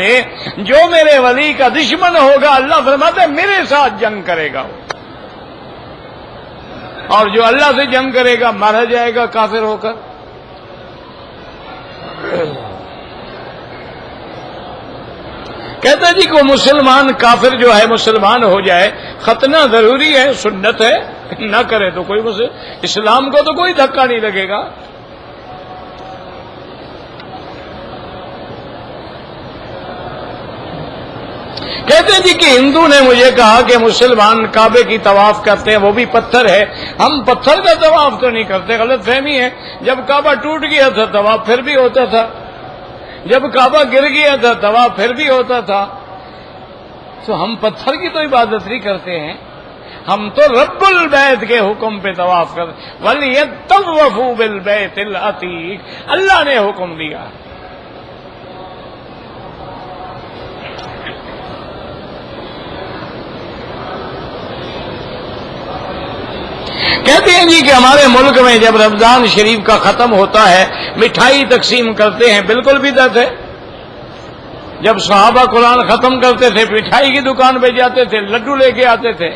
جو میرے ولی کا دشمن ہوگا اللہ فرماتا ہے میرے ساتھ جنگ کرے گا، اور جو اللہ سے جنگ کرے گا مارا جائے گا کافر ہو کر۔ کہتا جی کو مسلمان کافر جو ہے مسلمان ہو جائے، ختنہ ضروری ہے، سنت ہے، نہ کرے تو کوئی اسلام کو تو کوئی دھکا نہیں لگے گا۔ کہتے جی کہ ہندو نے مجھے کہا کہ مسلمان کعبے کی طواف کرتے ہیں، وہ بھی پتھر ہے، ہم پتھر کا طواف تو نہیں کرتے، غلط فہمی ہے۔ جب کعبہ ٹوٹ گیا تھا طواف پھر بھی ہوتا تھا، جب کعبہ گر گیا تھا طواف پھر بھی ہوتا تھا، تو ہم پتھر کی تو عبادت نہیں کرتے ہیں، ہم تو رب البیت کے حکم پہ طواف کرتے۔ وَلْيَطَّوَّفُوا بِالْبَيْتِ الْعَتِيقِ، اللہ نے حکم دیا۔ کہتے ہیں جی کہ ہمارے ملک میں جب رمضان شریف کا ختم ہوتا ہے مٹھائی تقسیم کرتے ہیں، بالکل بدعت ہے۔ جب صحابہ قرآن ختم کرتے تھے مٹھائی کی دکان پہ جاتے تھے، لڈو لے کے آتے تھے،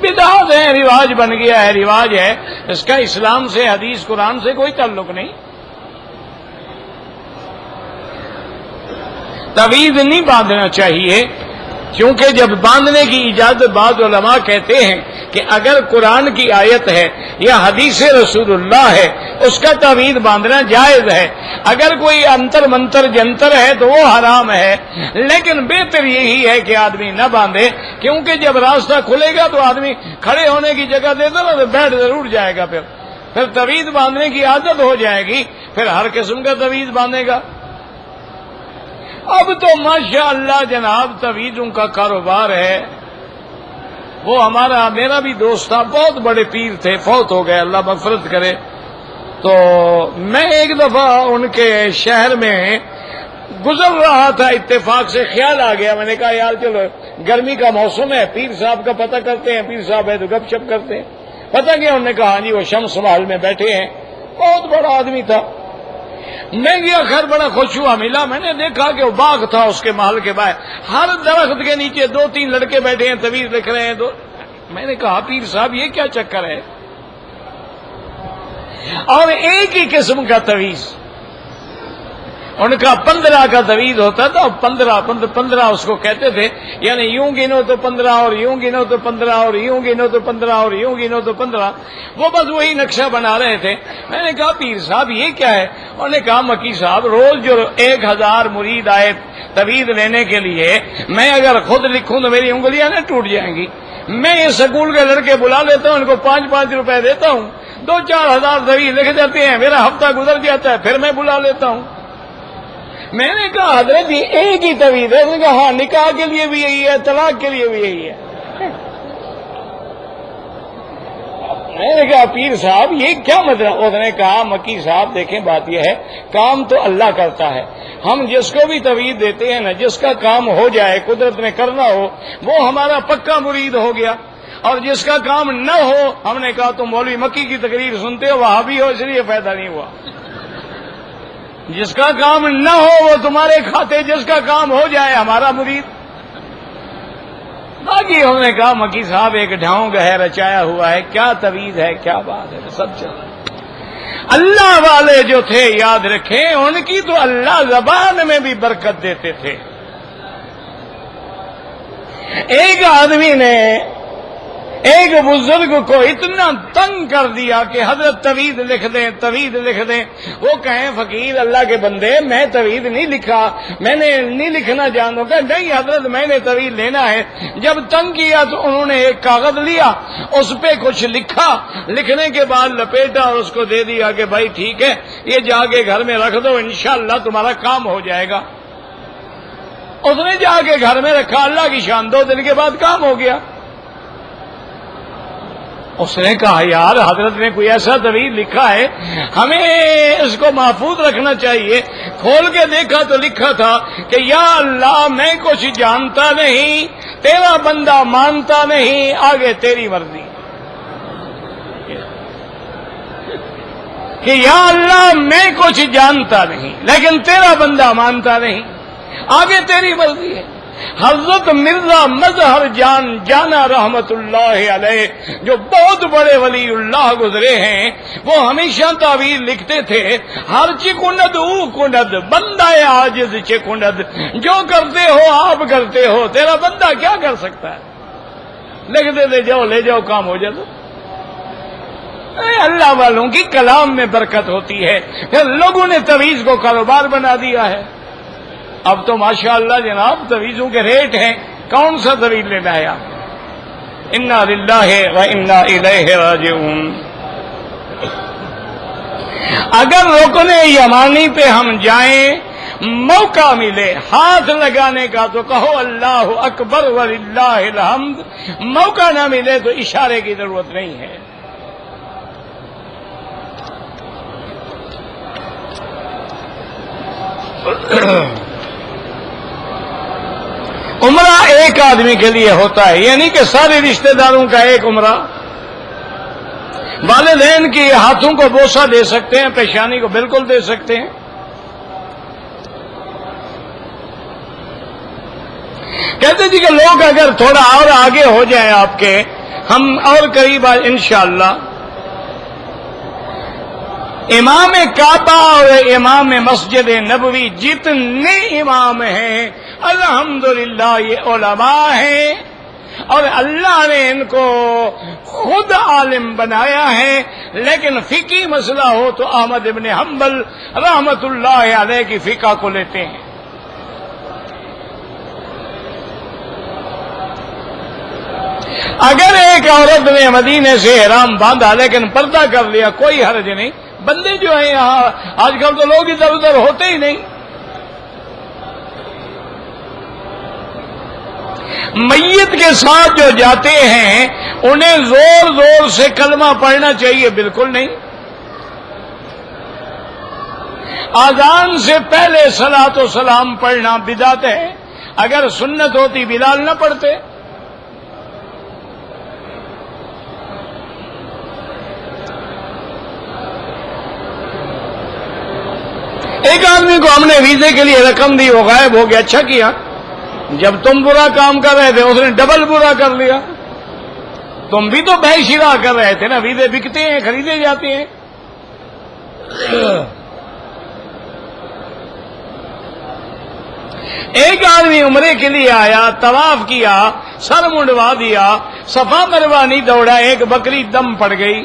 بدعت ہے، رواج بن گیا ہے، رواج ہے، اس کا اسلام سے، حدیث قرآن سے کوئی تعلق نہیں۔ تعویذ نہیں باندھنا چاہیے، کیونکہ جب باندھنے کی اجازت بعض علماء کہتے ہیں کہ اگر قرآن کی آیت ہے یا حدیث رسول اللہ ہے اس کا تعویذ باندھنا جائز ہے، اگر کوئی انتر منتر جنتر ہے تو وہ حرام ہے، لیکن بہتر یہی ہے کہ آدمی نہ باندھے، کیونکہ جب راستہ کھلے گا تو آدمی کھڑے ہونے کی جگہ دیتا نا تو بیٹھ ضرور جائے گا، پھر تعویذ باندھنے کی عادت ہو جائے گی، پھر ہر قسم کا تعویذ باندھے گا۔ اب تو ماشاء اللہ جناب تعویذوں کا کاروبار ہے۔ وہ میرا بھی دوست تھا، بہت بڑے پیر تھے، فوت ہو گئے، اللہ مغفرت کرے۔ تو میں ایک دفعہ ان کے شہر میں گزر رہا تھا، اتفاق سے خیال آ گیا، میں نے کہا یار چلو گرمی کا موسم ہے، پیر صاحب کا پتہ کرتے ہیں، پیر صاحب ہے تو گپ شپ کرتے ہیں۔ پتہ کیا انہوں نے کہا جی وہ شمس محل میں بیٹھے ہیں، بہت بڑا آدمی تھا۔ میں گیا، خیر بڑا خوش ہوا، ملا، میں نے دیکھا کہ وہ باغ تھا اس کے محل کے باہر، ہر درخت کے نیچے 2-3 لڑکے بیٹھے ہیں، تعویذ لکھ رہے ہیں۔ میں نے کہا پیر صاحب یہ کیا چکر ہے؟ اور ایک ہی قسم کا تعویذ، ان کا 15 کا تعویذ ہوتا تھا، 15 اس کو کہتے تھے، یعنی یوں گنو تو 15 اور یوں گنو تو 15 اور یوں گنو تو 15 اور یوں گنو تو 15، وہ بس وہی نقشہ بنا رہے تھے۔ میں نے کہا پیر صاحب یہ کیا ہے؟ انہوں نے کہا مکی صاحب روز جو 1000 مرید آئے تعویذ لینے کے لیے، میں اگر خود لکھوں تو میری انگلیاں نہ ٹوٹ جائیں گی، میں یہ سکول کے لڑکے بلا لیتا ہوں، ان کو 5-5 روپے دیتا ہوں، 2-4 ہزار تعویذ لکھ دیتے ہیں، میرا ہفتہ گزر جاتا ہے، پھر میں بلا لیتا ہوں۔ میں نے کہا حضرت جی ایک ہی تعویذ ہے؟ انہوں نے کہا ہاں نکاح کے لیے بھی یہی ہے، طلاق کے لیے بھی یہی ہے۔ میں نے کہا پیر صاحب یہ کیا مطلب؟ اس نے کہا مکی صاحب دیکھیں بات یہ ہے کام تو اللہ کرتا ہے، ہم جس کو بھی توعید دیتے ہیں نا، جس کا کام ہو جائے قدرت میں کرنا ہو وہ ہمارا پکا مرید ہو گیا، اور جس کا کام نہ ہو ہم نے کہا تم مولوی مکی کی تقریر سنتے ہو وہابی ہو اس لیے فائدہ نہیں ہوا، جس کا کام نہ ہو وہ تمہارے کھاتے، جس کا کام ہو جائے ہمارا مرید۔ باقی ہم نے کہا مکی صاحب ایک ڈھاؤں ہے رچایا ہوا ہے، کیا توعید ہے کیا بات ہے، سب چلا۔ اللہ والے جو تھے یاد رکھیں ان کی تو اللہ زبان میں بھی برکت دیتے تھے۔ ایک آدمی نے ایک بزرگ کو اتنا تنگ کر دیا کہ حضرت توعید لکھ دیں توعید لکھ دیں، وہ کہیں فقیر اللہ کے بندے میں توعید نہیں لکھا، میں نے نہیں لکھنا جانتا، کہ نہیں حضرت میں نے توعید لینا ہے۔ جب تنگ کیا تو انہوں نے ایک کاغذ لیا، اس پہ کچھ لکھا، لکھنے کے بعد لپیٹا اور اس کو دے دیا کہ بھائی ٹھیک ہے یہ جا کے گھر میں رکھ دو انشاءاللہ تمہارا کام ہو جائے گا۔ اس نے جا کے گھر میں رکھا، اللہ کی شان 2 دن کے بعد کام ہو گیا۔ اس نے کہا یار حضرت نے کوئی ایسا توعید لکھا ہے ہمیں اس کو محفوظ رکھنا چاہیے۔ کھول کے دیکھا تو لکھا تھا کہ یا اللہ میں کچھ جانتا نہیں، تیرا بندہ مانتا نہیں، آگے تیری مرضی، کہ یا اللہ میں کچھ جانتا نہیں لیکن تیرا بندہ مانتا نہیں، آگے تیری مرضی ہے۔ حضرت مرزا مظہر جان جانا رحمت اللہ علیہ جو بہت بڑے ولی اللہ گزرے ہیں، وہ ہمیشہ تعویذ لکھتے تھے، ہر چکند او کند بندہ عاجز چکند، جو کرتے ہو آپ کرتے ہو، تیرا بندہ کیا کر سکتا ہے، لکھتے تھے جاؤ لے جاؤ کام ہو جاتا۔ اللہ والوں کی کلام میں برکت ہوتی ہے، پھر لوگوں نے تعویذ کو کاروبار بنا دیا ہے۔ اب تو ماشاءاللہ جناب تعویذوں کے ریٹ ہیں، کون سا تعویذ لینا ہے آپ؟ انا للہ و انا الیہ راجعون۔ اگر رکن یمانی پہ ہم جائیں، موقع ملے ہاتھ لگانے کا تو کہو اللہ اکبر وللہ الحمد، موقع نہ ملے تو اشارے کی ضرورت نہیں ہے۔ عمرہ ایک آدمی کے لیے ہوتا ہے، یعنی کہ سارے رشتہ داروں کا ایک عمرہ۔ والدین کی ہاتھوں کو بوسہ دے سکتے ہیں، پیشانی کو بالکل دے سکتے ہیں۔ کہتے جی کہ لوگ اگر تھوڑا اور آگے ہو جائیں آپ کے، ہم اور قریب انشاءاللہ امام کعبہ اور امام مسجد نبوی جتنے امام ہیں الحمدللہ یہ علماء ہیں، اور اللہ نے ان کو خود عالم بنایا ہے، لیکن فقہی مسئلہ ہو تو احمد ابن حنبل رحمت اللہ علیہ کی فقہ کو لیتے ہیں۔ اگر ایک عورت نے مدینے سے احرام باندھا لیکن پردہ کر لیا کوئی حرج نہیں۔ بندے جو ہیں یہاں آج کل تو لوگ ادھر ادھر ہوتے ہی نہیں۔ میت کے ساتھ جو جاتے ہیں انہیں زور زور سے کلمہ پڑھنا چاہیے؟ بالکل نہیں۔ اذان سے پہلے صلاۃ و سلام پڑھنا بدعت ہے، اگر سنت ہوتی بلال نہ پڑھتے۔ ایک آدمی کو ہم نے ویزے کے لیے رقم دی، وہ غائب ہو گیا، اچھا کیا، جب تم برا کام کر رہے تھے اس نے ڈبل برا کر لیا۔ تم بھی تو بے شرا کر رہے تھے نا، ویزے بکتے ہیں خریدے جاتے ہیں۔ ایک آدمی عمرے کے لیے آیا، طواف کیا، سر منڈوا دیا، صفا مروا نہیں دوڑا، ایک بکری دم پڑ گئی۔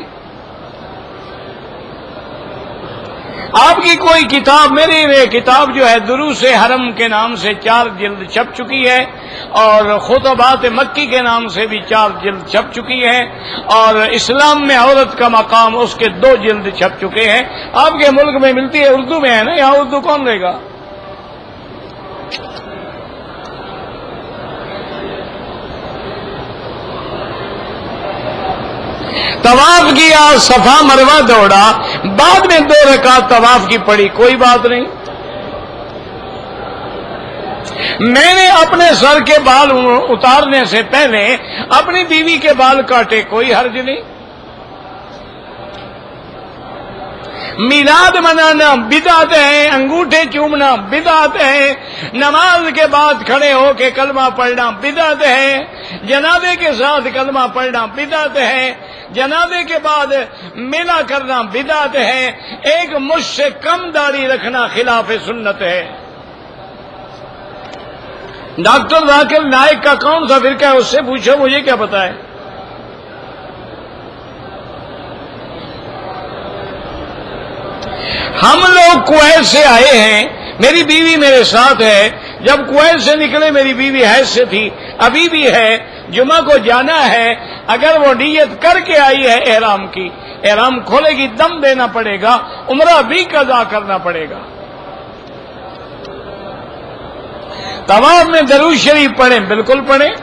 آپ کی کوئی کتاب، میری کتاب جو ہے دروس حرم کے نام سے 4 جلد چھپ چکی ہے، اور خطبات مکی کے نام سے بھی 4 جلد چھپ چکی ہے، اور اسلام میں عورت کا مقام اس کے 2 جلد چھپ چکے ہیں۔ آپ کے ملک میں ملتی ہے، اردو میں ہے نا، یہاں اردو کون لے گا؟ طواف کیا، صفا مروہ دوڑا، بعد میں 2 رکعت طواف کی پڑھی، کوئی بات نہیں۔ میں نے اپنے سر کے بال اتارنے سے پہلے اپنی بیوی کے بال کاٹے، کوئی حرج نہیں۔ میلاد منانا بدعت ہے، انگوٹھے چومنا بدعت ہے، نماز کے بعد کھڑے ہو کے کلمہ پڑھنا بدعت ہے، جنازے کے ساتھ کلمہ پڑھنا بدعت ہے، جنازے کے بعد میلہ کرنا بدعت ہے، ایک مجھ سے کم داڑھی رکھنا خلاف سنت ہے۔ ڈاکٹر ذاکر نائک کا کون سا فرقہ ہے، اس سے پوچھو، مجھے کیا پتا ہے۔ ہم لوگ کویت سے آئے ہیں، میری بیوی میرے ساتھ ہے، جب کویت سے نکلے میری بیوی حیض سے تھی، ابھی بھی ہے، جمعہ کو جانا ہے، اگر وہ نیت کر کے آئی ہے احرام کی، احرام کھولے گی، دم دینا پڑے گا، عمرہ بھی قضا کرنا پڑے گا۔ طواف میں درود شریف پڑھیں، بالکل پڑھیں۔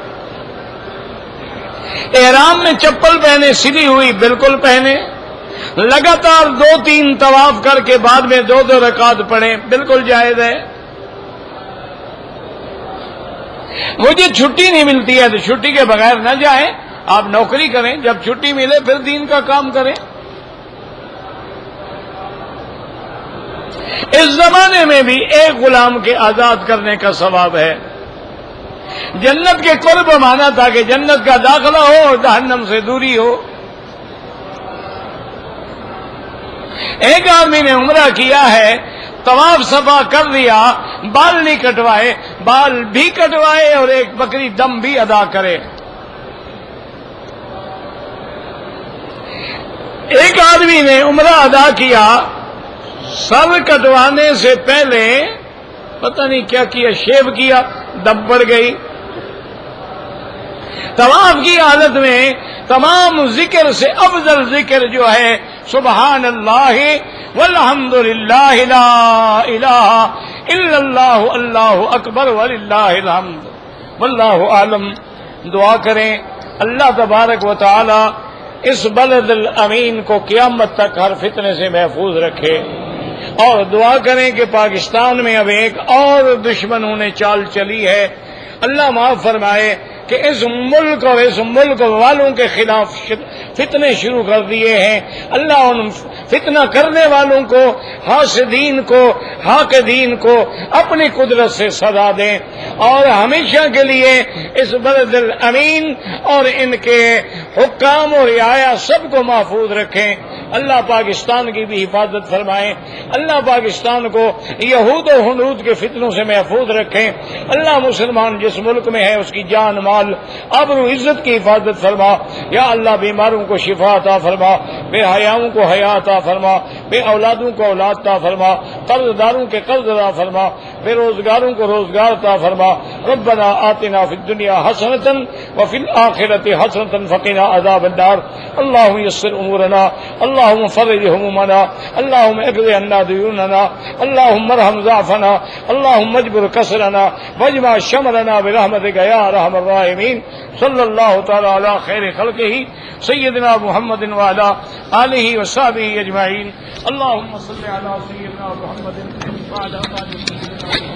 احرام میں چپل پہنے سلی ہوئی، بالکل پہنے۔ لگاتار 2-3 طواف کر کے بعد میں 2 رکعت پڑھیں، بالکل جائز ہے۔ مجھے چھٹی نہیں ملتی ہے تو چھٹی کے بغیر نہ جائیں، آپ نوکری کریں، جب چھٹی ملے پھر دین کا کام کریں۔ اس زمانے میں بھی ایک غلام کے آزاد کرنے کا ثواب ہے۔ جنت کے قرب مانا تھا کہ جنت کا داخلہ ہو اور جہنم سے دوری ہو۔ ایک آدمی نے عمرہ کیا ہے، طواف صفا کر لیا، بال نہیں کٹوائے، بال بھی کٹوائے اور ایک بکری دم بھی ادا کرے۔ ایک آدمی نے عمرہ ادا کیا، سر کٹوانے سے پہلے پتہ نہیں کیا کیا، شیو کیا، دم پڑ گئی۔ طواف کی حالت میں تمام ذکر سے افضل ذکر جو ہے سبحان اللہ والحمد للہ لا الہ الا اللہ اللہ اکبر وللہ الحمد واللہ عالم۔ دعا کریں اللہ تبارک و تعالی اس بلد الامین کو قیامت تک ہر فتنے سے محفوظ رکھے، اور دعا کریں کہ پاکستان میں اب ایک اور دشمنوں نے چال چلی ہے، اللہ معاف فرمائے کہ اس ملک اور اس ملک والوں کے خلاف فتنے شروع کر دیے ہیں۔ اللہ ان فتنہ کرنے والوں کو، حاسدین کو، حاقدین کو اپنی قدرت سے سزا دیں، اور ہمیشہ کے لیے اس بلد الامین اور ان کے حکام اور رعایا سب کو محفوظ رکھیں۔ اللہ پاکستان کی بھی حفاظت فرمائیں، اللہ پاکستان کو یہود و ہنود کے فتنوں سے محفوظ رکھیں۔ اللہ مسلمان جس ملک میں ہے اس کی جان مال آبرو عزت کی حفاظت فرما۔ یا اللہ بیماروں کو شفا عطا فرما، بے حیاؤں کو حیا عطا فرما، بے اولادوں کو اولاد عطا فرما، قرض داروں کے قرض عطا فرما، بے روزگاروں کو روزگار عطا فرما۔ ربنا آتنا فی الدنیا حسنۃ وفی الآخرۃ حسنۃ وقنا عذاب النار۔ اللهم يسر امورنا، اللهم فرج همومنا، اللهم اقض عنا ديوننا، اللهم ارحم ضعفنا، اللهم اجبر كسرنا واجمع شملنا برحمتك يا ارحم الراحمين۔ صلی اللہ تعالی علی خیر خلقہ سیدنا محمد وعلی آلہ وصحبہ اجمعین۔ اللهم صل علی سیدنا محمد وعلی آل سیدنا محمد